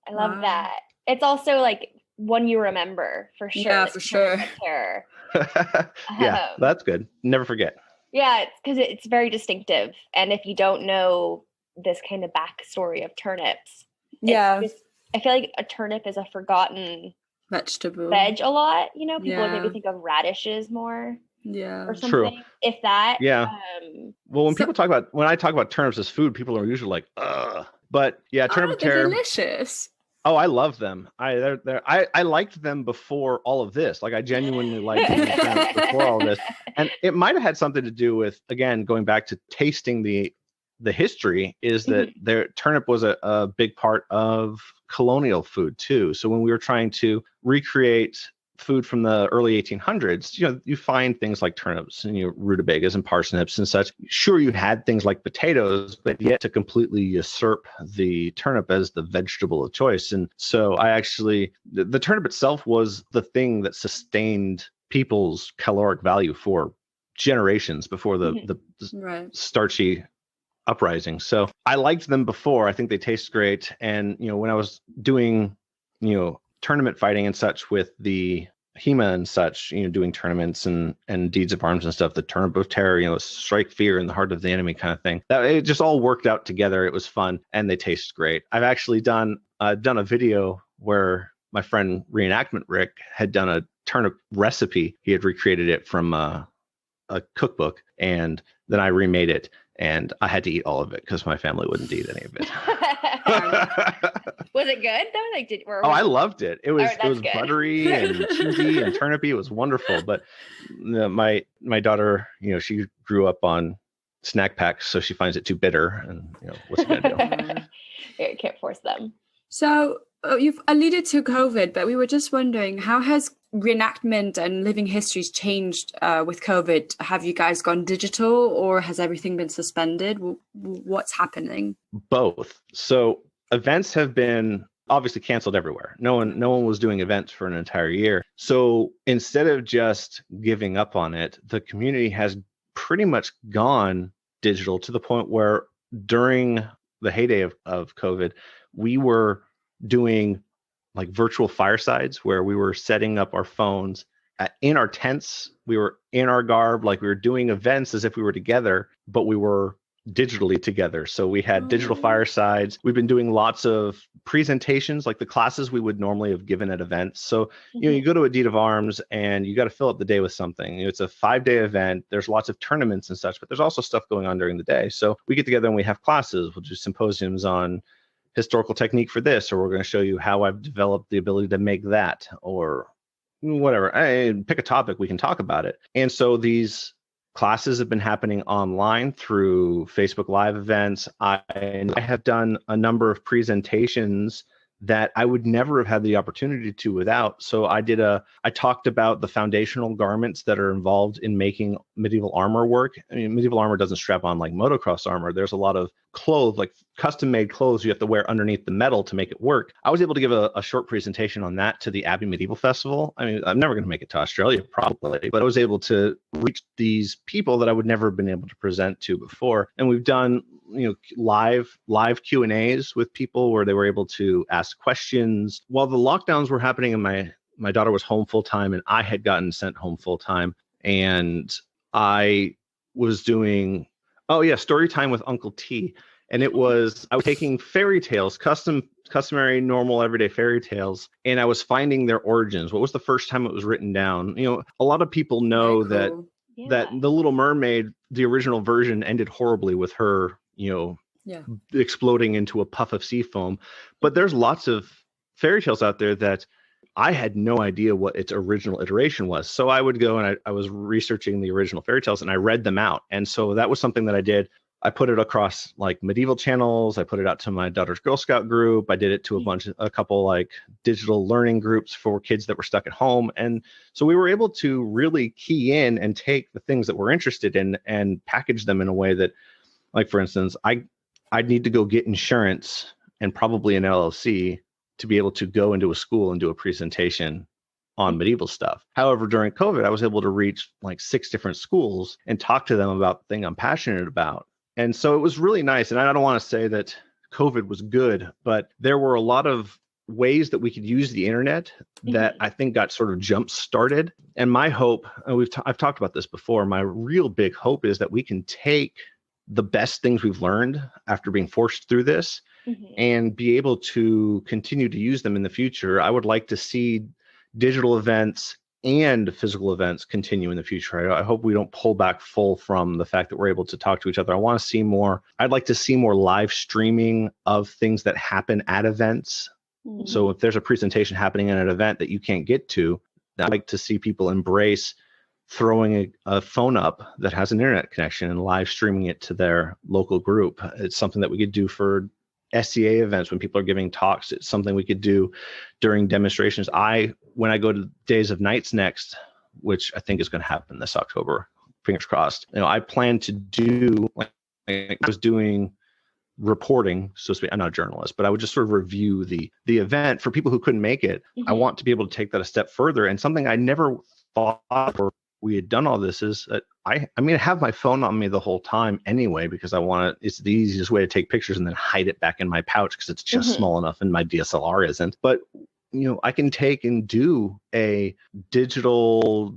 I love that. It's also like one you remember for sure. Yeah, for sure. Terror. Yeah, that's good. Never forget. Yeah, it's because it's very distinctive. And if you don't know this kind of backstory of turnips, I feel like a turnip is a forgotten vegetable. Veg a lot, people maybe think of radishes more. Yeah. Or something. True. If that. Yeah. Well, when I talk about turnips as food, people are usually like, ugh. But yeah, Turnip of Terror. They're delicious. Oh, I love them. I liked them before all of this. Like, I genuinely liked them before all this. And it might have had something to do with, again, going back to tasting the history, is that their turnip was a big part of colonial food too. So when we were trying to recreate food from the early 1800s, you find things like turnips and rutabagas and parsnips and such. Sure, you had things like potatoes, but yet to completely usurp the turnip as the vegetable of choice. And so the turnip itself was the thing that sustained people's caloric value for generations before the starchy uprising. So I liked them before. I think they taste great. And when I was doing tournament fighting and such with the HEMA and such, doing tournaments and deeds of arms and stuff, the Turnip of Terror, strike fear in the heart of the enemy kind of thing. That it just all worked out together. It was fun, and they taste great. I've actually done a video where my friend Reenactment Rick had done a turnip recipe. He had recreated it from a cookbook, and then I remade it. And I had to eat all of it because my family wouldn't eat any of it. Was it good though? I loved it. It was buttery and cheesy and turnipy. It was wonderful. But my daughter, she grew up on snack packs, so she finds it too bitter. And what's she gonna do? Yeah, you can't force them. So you've alluded to COVID, but we were just wondering, how has reenactment and living histories changed with COVID? Have you guys gone digital, or has everything been suspended? What's happening? Both. So events have been obviously canceled everywhere. No one was doing events for an entire year. So instead of just giving up on it, the community has pretty much gone digital, to the point where during the heyday of COVID, we were doing like virtual firesides where we were setting up our phones in our tents. We were in our garb, like we were doing events as if we were together, but we were digitally together. So we had digital firesides. We've been doing lots of presentations, like the classes we would normally have given at events. So, you go to a deed of arms and you got to fill up the day with something. It's a 5-day event. There's lots of tournaments and such, but there's also stuff going on during the day. So we get together and we have classes. We'll do symposiums on historical technique for this, or we're going to show you how I've developed the ability to make that, or whatever. Pick a topic, we can talk about it. And so these classes have been happening online through Facebook Live events. I have done a number of presentations that I would never have had the opportunity to without. So I talked about the foundational garments that are involved in making medieval armor work. I mean, medieval armor doesn't strap on like motocross armor. There's a lot of clothes, like custom made clothes you have to wear underneath the metal to make it work. I was able to give a short presentation on that to the Abbey Medieval Festival. I mean, I'm never going to make it to Australia probably, but I was able to reach these people that I would never have been able to present to before. And we've done live Q&As with people where they were able to ask questions while the lockdowns were happening, and my daughter was home full time and I had gotten sent home full time, and I was doing story time with Uncle T. And I was taking fairy tales, customary, normal, everyday fairy tales, and I was finding their origins. What was the first time it was written down? A lot of people know that The Little Mermaid, the original version, ended horribly with her, exploding into a puff of sea foam. But there's lots of fairy tales out there that I had no idea what its original iteration was. So I would go and I was researching the original fairy tales and I read them out. And so that was something that I did. I put it across like medieval channels. I put it out to my daughter's Girl Scout group. I did it to a couple like digital learning groups for kids that were stuck at home. And so we were able to really key in and take the things that we're interested in and package them in a way that, like, for instance, I'd need to go get insurance and probably an LLC to be able to go into a school and do a presentation on medieval stuff. However, during COVID, I was able to reach like 6 different schools and talk to them about the thing I'm passionate about. And so it was really nice. And I don't want to say that COVID was good, but there were a lot of ways that we could use the internet that I think got sort of jump started. And my hope, and I've talked about this before, my real big hope is that we can take the best things we've learned after being forced through this and be able to continue to use them in the future. I would like to see digital events and physical events continue in the future. I hope we don't pull back full from the fact that we're able to talk to each other. I want to see more. I'd like to see more live streaming of things that happen at events. So if there's a presentation happening at an event that you can't get to, I'd like to see people embrace throwing a phone up that has an internet connection and live streaming it to their local group. It's something that we could do for SCA events when people are giving talks. It's something we could do during demonstrations. When I go to Days of Nights next, which I think is going to happen this October, fingers crossed, I plan to do, like I was doing reporting, so to speak. I'm not a journalist, but I would just sort of review the event for people who couldn't make it. I want to be able to take that a step further. And something I never thought or we had done all this is that I have my phone on me the whole time anyway, because it's the easiest way to take pictures and then hide it back in my pouch because it's just small enough and my DSLR isn't. But, I can take and do a digital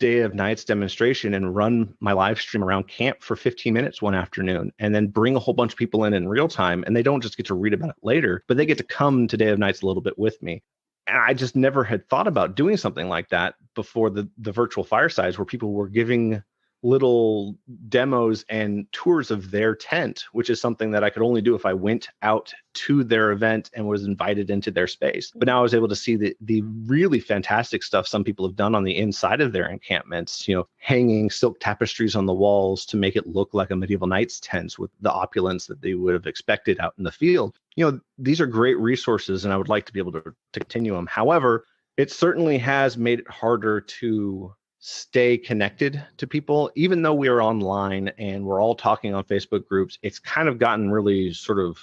Day of Nights demonstration and run my live stream around camp for 15 minutes one afternoon and then bring a whole bunch of people in real time. And they don't just get to read about it later, but they get to come to Day of Nights a little bit with me. And I just never had thought about doing something like that before the virtual firesides, where people were giving little demos and tours of their tent, which is something that I could only do if I went out to their event and was invited into their space. But now I was able to see the really fantastic stuff some people have done on the inside of their encampments, hanging silk tapestries on the walls to make it look like a medieval knight's tent with the opulence that they would have expected out in the field. These are great resources and I would like to be able to continue them. However, it certainly has made it harder to stay connected to people. Even though we are online and we're all talking on Facebook groups, it's kind of gotten really sort of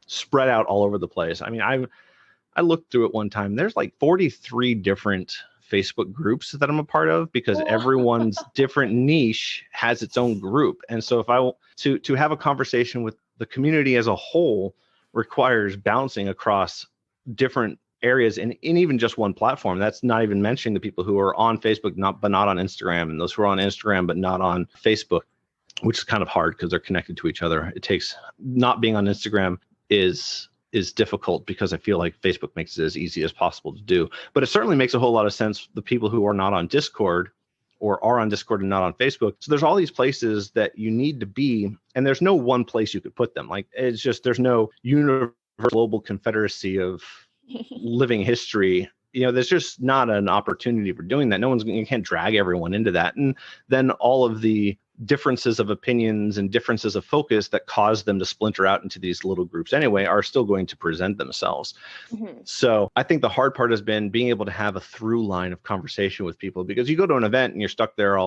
spread out all over the place. I mean, I looked through it one time. There's like 43 different Facebook groups that I'm a part of because everyone's different niche has its own group. And so if I want to have a conversation with the community as a whole requires bouncing across different areas in even just one platform. That's not even mentioning the people who are on Facebook, but not on Instagram, and those who are on Instagram, but not on Facebook, which is kind of hard because they're connected to each other. It takes, not being on Instagram is difficult because I feel like Facebook makes it as easy as possible to do. But it certainly makes a whole lot of sense, the people who are not on Discord or are on Discord and not on Facebook. So there's all these places that you need to be, and there's no one place you could put them. Like, it's just, there's no universal global confederacy of living history. There's just not an opportunity for doing that. You can't drag everyone into that. And then all of the differences of opinions and differences of focus that cause them to splinter out into these little groups anyway are still going to present themselves. Mm-hmm. So I think the hard part has been being able to have a through line of conversation with people, because you go to an event and you're stuck there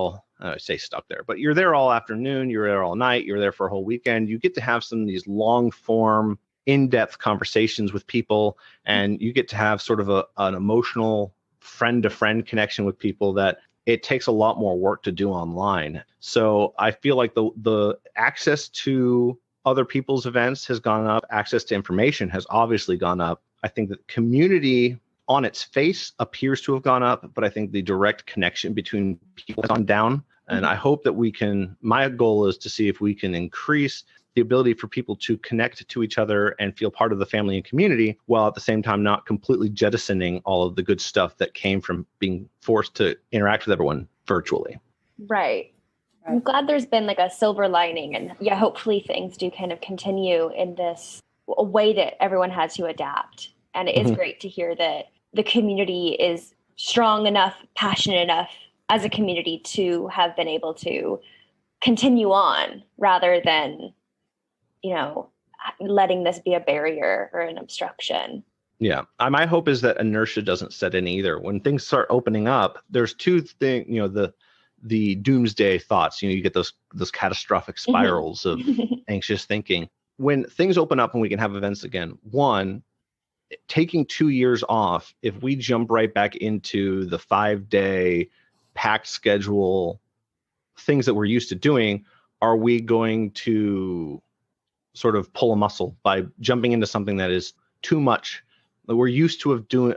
but you're there all afternoon, you're there all night, you're there for a whole weekend. You get to have some of these long form, in-depth conversations with people, and you get to have sort of an emotional friend-to-friend connection with people that it takes a lot more work to do online. So I feel like the access to other people's events has gone up. Access to information has obviously gone up. I think that community on its face appears to have gone up, but I think the direct connection between people has gone down. And I hope that my goal is to see if we can increase the ability for people to connect to each other and feel part of the family and community, while at the same time not completely jettisoning all of the good stuff that came from being forced to interact with everyone virtually. Right. I'm glad there's been like a silver lining, and hopefully things do kind of continue in this way that everyone had to adapt. And it is great to hear that the community is strong enough, passionate enough as a community to have been able to continue on rather than letting this be a barrier or an obstruction. Yeah. My hope is that inertia doesn't set in either. When things start opening up, there's two things, the doomsday thoughts, you get those catastrophic spirals of anxious thinking. When things open up and we can have events again, one, taking 2 years off, if we jump right back into the 5-day packed schedule, things that we're used to doing, are we going to sort of pull a muscle by jumping into something that is too much that we're used to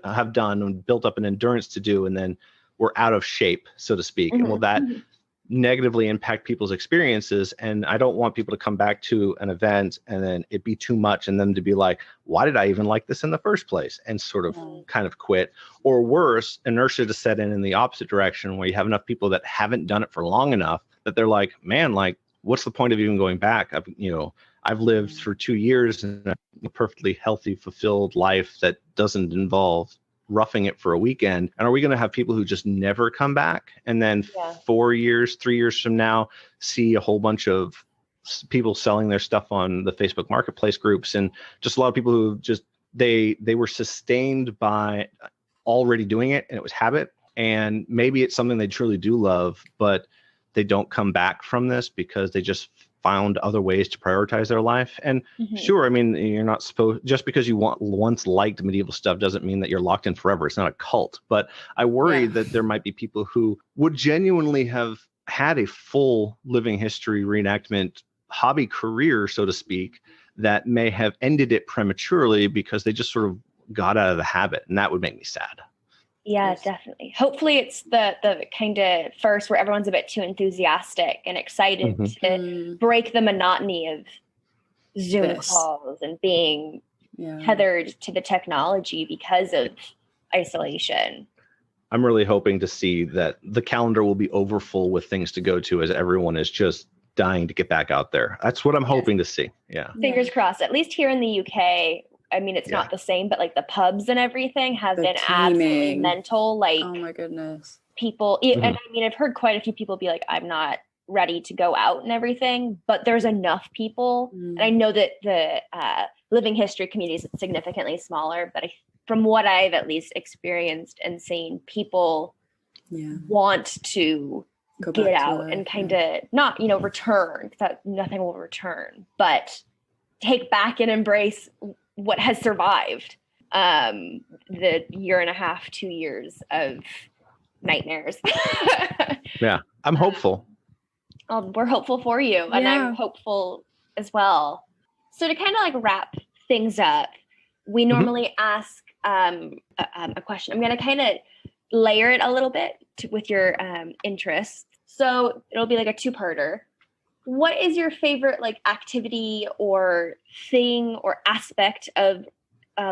have done and built up an endurance to do, and then we're out of shape, so to speak? And will that negatively impact people's experiences? And I don't want people to come back to an event and then it be too much and them to be like, why did I even like this in the first place? And sort of kind of quit. Or worse, inertia to set in the opposite direction, where you have enough people that haven't done it for long enough that they're like, man, like, what's the point of even going back? I've lived for 2 years in a perfectly healthy, fulfilled life that doesn't involve roughing it for a weekend. And are we going to have people who just never come back? And then 4 years, 3 years from now, see a whole bunch of people selling their stuff on the Facebook marketplace groups, and just a lot of people who just, they were sustained by already doing it, and it was habit. And maybe it's something they truly do love, but they don't come back from this because they just found other ways to prioritize their life. And sure, I mean, you're not supposed, just because you once liked medieval stuff doesn't mean that you're locked in forever. It's not a cult. But I worry that there might be people who would genuinely have had a full living history reenactment hobby career, so to speak, that may have ended it prematurely because they just sort of got out of the habit. And that would make me sad. Yeah, definitely. Hopefully it's the kind of first where everyone's a bit too enthusiastic and excited to break the monotony of Zoom calls and being tethered to the technology because of isolation. I'm really hoping to see that the calendar will be overfull with things to go to, as everyone is just dying to get back out there. That's what I'm hoping to see. Yeah. Fingers crossed. At least here in the UK, I mean, it's not the same, but like the pubs and everything have been absolutely mental. Like, oh my goodness, people. And I mean, I've heard quite a few people be like, I'm not ready to go out and everything, but there's enough people. And I know that the living history community is significantly smaller, but from what I've at least experienced and seen, people want to get out and kind of not, return, that nothing will return, but take back and embrace what has survived the 1.5, 2 years of nightmares. Yeah, I'm hopeful. We're hopeful for you, and I'm hopeful as well. So to kind of like wrap things up, we normally ask a question. I'm going to kind of layer it a little bit with your interests. So it'll be like a two-parter. what is your favorite like activity or thing or aspect of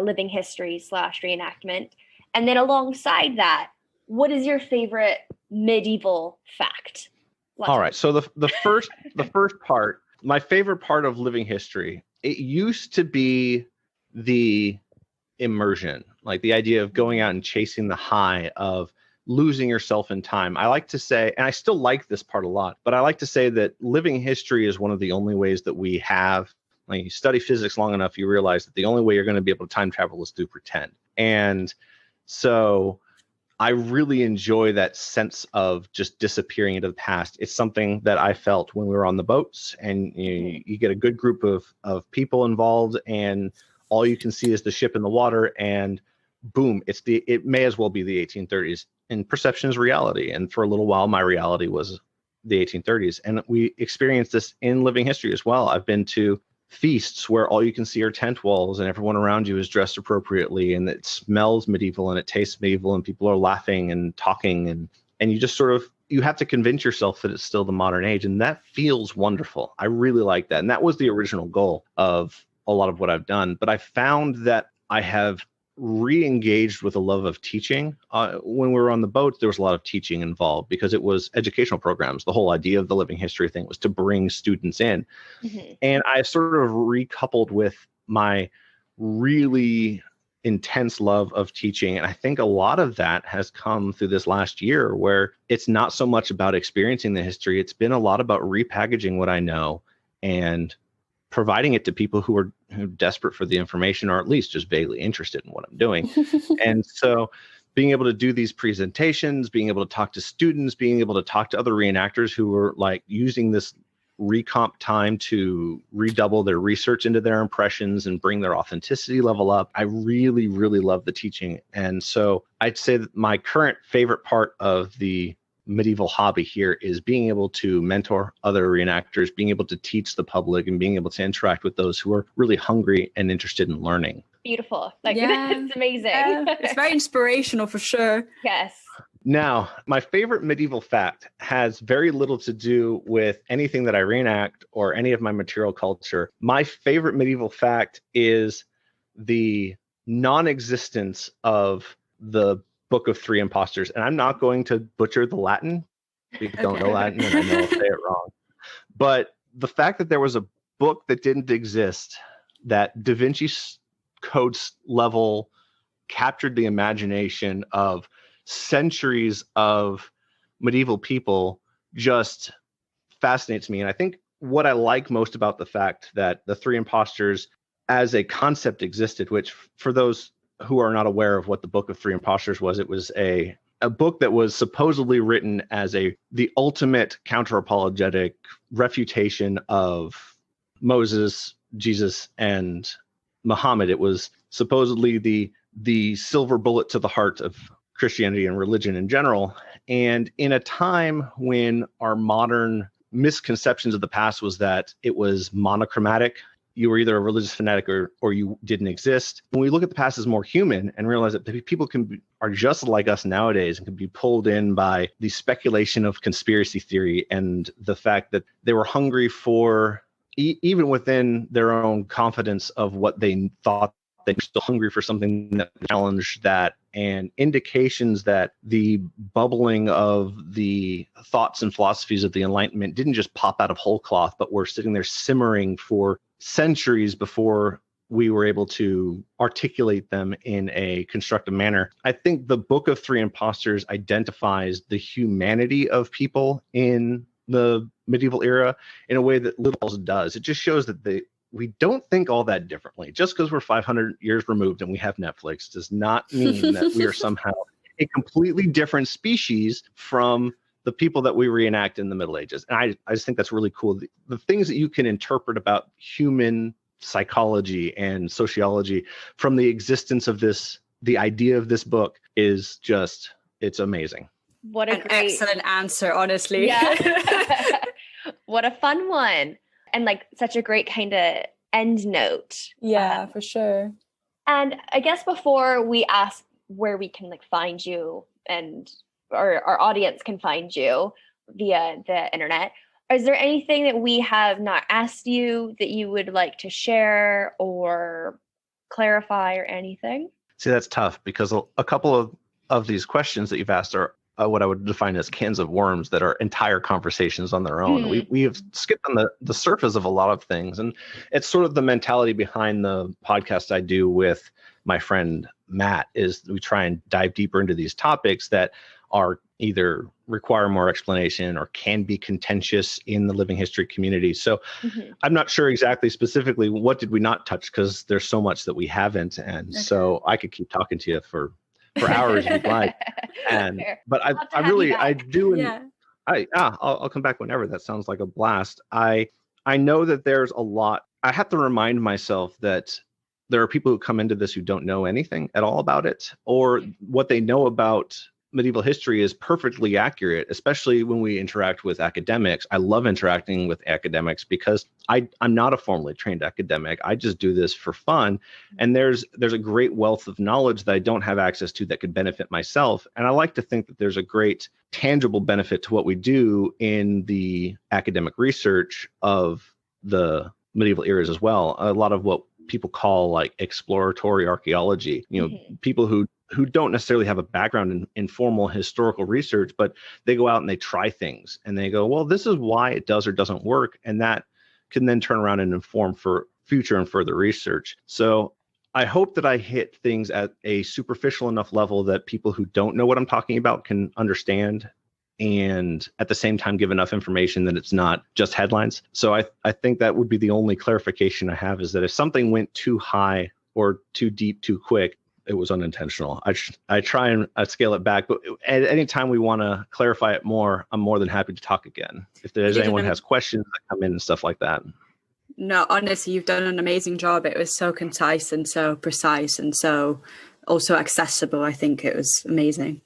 living history / reenactment? And then alongside that, what is your favorite medieval fact? All right. So the first part, my favorite part of living history, it used to be the immersion, like the idea of going out and chasing the high of losing yourself in time. I like to say, and I still like this part a lot, but I like to say that living history is one of the only ways that we have, like you study physics long enough, you realize that the only way you're going to be able to time travel is through pretend. And so I really enjoy that sense of just disappearing into the past. It's something that I felt when we were on the boats, and you get a good group of people involved, and all you can see is the ship in the water, and boom, it may as well be the 1830s. And perception is reality. And for a little while, my reality was the 1830s. And we experienced this in living history as well. I've been to feasts where all you can see are tent walls and everyone around you is dressed appropriately, and it smells medieval and it tastes medieval, and people are laughing and talking, and you just sort of, you have to convince yourself that it's still the modern age, and that feels wonderful. I really like that. And that was the original goal of a lot of what I've done. But I found that I have re-engaged with a love of teaching. When we were on the boat, there was a lot of teaching involved because it was educational programs. The whole idea of the living history thing was to bring students in. Mm-hmm. And I sort of recoupled with my really intense love of teaching. And I think a lot of that has come through this last year, where it's not so much about experiencing the history. It's been a lot about repackaging what I know and providing it to people who are desperate for the information, or at least just vaguely interested in what I'm doing. And so being able to do these presentations, being able to talk to students, being able to talk to other reenactors who are like using this recomp time to redouble their research into their impressions and bring their authenticity level up. I really, really love the teaching. And so I'd say that my current favorite part of the medieval hobby here is being able to mentor other reenactors, being able to teach the public, and being able to interact with those who are really hungry and interested in learning. Beautiful. It's amazing. It's very inspirational for sure. Yes. Now, my favorite medieval fact has very little to do with anything that I reenact or any of my material culture. My favorite medieval fact is the non-existence of the Book of Three Impostors. And I'm not going to butcher the Latin. People don't know Latin, and I know I'll say it wrong. But the fact that there was a book that didn't exist, that Da Vinci Code level captured the imagination of centuries of medieval people, just fascinates me. And I think what I like most about the fact that the Three Impostors as a concept existed, which for those who are not aware of what the Book of Three Impostors was, it was a book that was supposedly written as the ultimate counter-apologetic refutation of Moses, Jesus, and Muhammad. It was supposedly the silver bullet to the heart of Christianity and religion in general. And in a time when our modern misconceptions of the past was that it was monochromatic, you were either a religious fanatic or you didn't exist. When we look at the past as more human and realize that people are just like us nowadays and can be pulled in by the speculation of conspiracy theory and the fact that they were hungry for, even within their own confidence of what they thought, they were still hungry for something that challenged that, and indications that the bubbling of the thoughts and philosophies of the Enlightenment didn't just pop out of whole cloth, but were sitting there simmering for centuries before we were able to articulate them in a constructive manner. I think the Book of Three Impostors identifies the humanity of people in the medieval era in a way that little else does. It just shows that we don't think all that differently. Just because we're 500 years removed and we have Netflix does not mean that we are somehow a completely different species from the people that we reenact in the Middle Ages. And I just think that's really cool. The things that you can interpret about human psychology and sociology from the existence of the idea of this book is just, it's amazing. What an excellent answer, honestly. Yeah. What a fun one. And like such a great kind of end note. Yeah, for sure. And I guess before we ask where we can like find you and or our audience can find you via the internet, Is there anything that we have not asked you that you would like to share or clarify or anything? See, that's tough because a couple of these questions that you've asked are what I would define as cans of worms that are entire conversations on their own. We have skipped on the surface of a lot of things. And it's sort of the mentality behind the podcast I do with my friend Matt is we try and dive deeper into these topics that are either require more explanation or can be contentious in the living history community. So I'm not sure exactly specifically what did we not touch because there's so much that we haven't. And so I could keep talking to you for hours if you'd like. And but I do. Yeah. I'll come back whenever. That sounds like a blast. I know that there's a lot. I have to remind myself that there are people who come into this who don't know anything at all about it, or what they know about medieval history is perfectly accurate, especially when we interact with academics. I love interacting with academics because I'm not a formally trained academic. I just do this for fun. And there's a great wealth of knowledge that I don't have access to that could benefit myself. And I like to think that there's a great tangible benefit to what we do in the academic research of the medieval eras as well. A lot of what people call like exploratory archaeology, people who don't necessarily have a background in formal historical research, but they go out and they try things and they go, well, this is why it does or doesn't work. And that can then turn around and inform for future and further research. So I hope that I hit things at a superficial enough level that people who don't know what I'm talking about can understand, and at the same time give enough information that it's not just headlines. So I think that would be the only clarification I have, is that if something went too high or too deep too quick, it was unintentional. I try and scale it back, but at any time we want to clarify it more, I'm more than happy to talk again. If there's anyone has questions that come in and stuff like that. No, honestly, you've done an amazing job. It was so concise and so precise and so also accessible. I think it was amazing.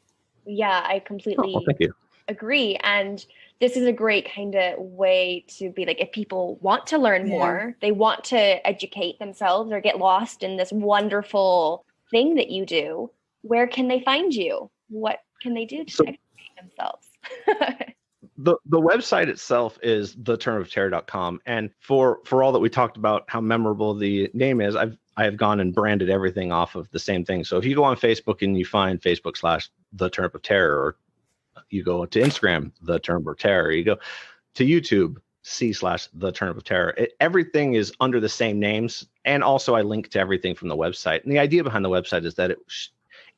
Yeah, I completely thank you. Agree. And this is a great kind of way to be like, if people want to learn more, they want to educate themselves or get lost in this wonderful thing that you do, where can they find you? What can they do to educate themselves? The website itself is theturnipofterror.com. And for all that we talked about how memorable the name is, I have gone and branded everything off of the same thing. So if you go on Facebook and you find Facebook/The Turnip of Terror, or you go to Instagram, The Turnip of Terror, you go to YouTube, C/The Turnip of Terror. Everything is under the same names. And also I link to everything from the website. And the idea behind the website is that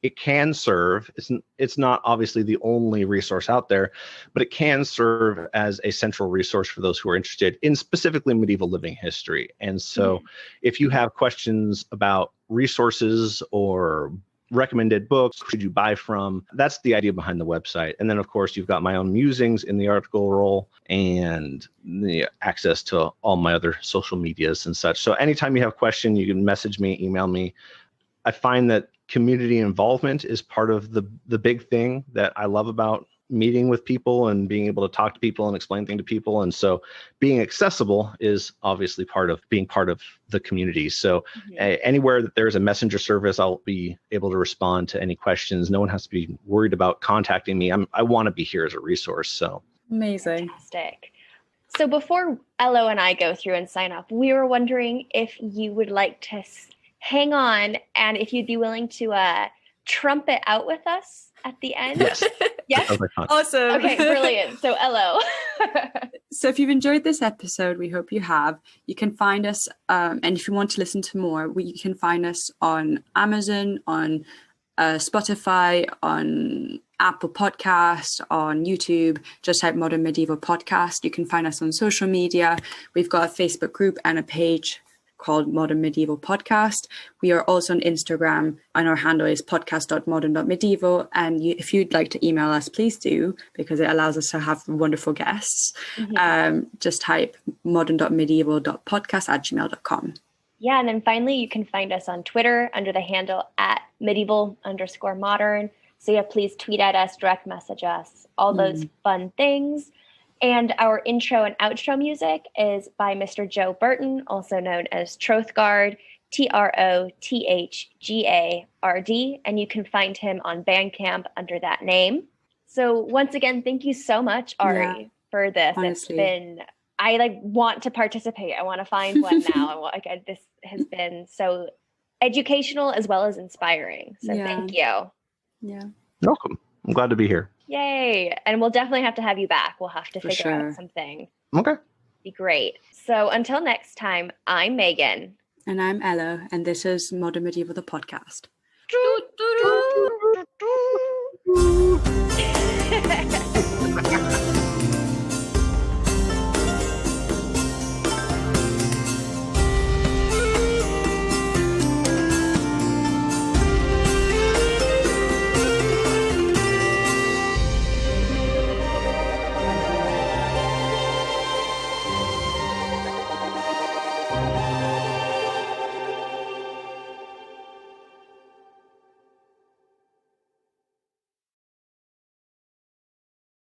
it can serve, it's not obviously the only resource out there, but it can serve as a central resource for those who are interested in specifically medieval living history. And so if you have questions about resources or recommended books, who should you buy from, that's the idea behind the website. And then of course you've got my own musings in the article role and the access to all my other social medias and such. So anytime you have a question, you can message me, email me. I find that community involvement is part of the big thing that I love about meeting with people and being able to talk to people and explain things to people. And so being accessible is obviously part of being part of the community. So anywhere that there's a messenger service, I'll be able to respond to any questions. No one has to be worried about contacting me. I want to be here as a resource. So amazing. Fantastic. So before Elo and I go through and sign off, we were wondering if you would like to hang on and if you'd be willing to trumpet out with us at the end. Yes. Yes? Awesome. Okay, brilliant. So Elo. So if you've enjoyed this episode, we hope you have. You can find us, and if you want to listen to more, you can find us on Amazon, on Spotify, on Apple Podcast, on YouTube. Just type Modern Medieval Podcast. You can find us on social media. We've got a Facebook group and a page called Modern Medieval Podcast. We are also on Instagram, and our handle is podcast.modern.medieval. And if you'd like to email us, please do, because it allows us to have wonderful guests. Just type modern.medieval.podcast@gmail.com. Yeah, and then finally, you can find us on Twitter under the handle @medieval_modern. So yeah, please tweet at us, direct message us, all those fun things. And our intro and outro music is by Mr. Joe Burton, also known as Trothgard, TROTHGARD, and you can find him on Bandcamp under that name. So once again, thank you so much, Ari, for this. Honestly. I like want to participate. I want to find one now. This has been so educational as well as inspiring. So thank you. Yeah. Welcome. I'm glad to be here. Yay. And we'll definitely have to have you back. We'll have to figure out something. Okay. Be great. So until next time, I'm Megan. And I'm Ella, and this is Modern Medieval, the podcast.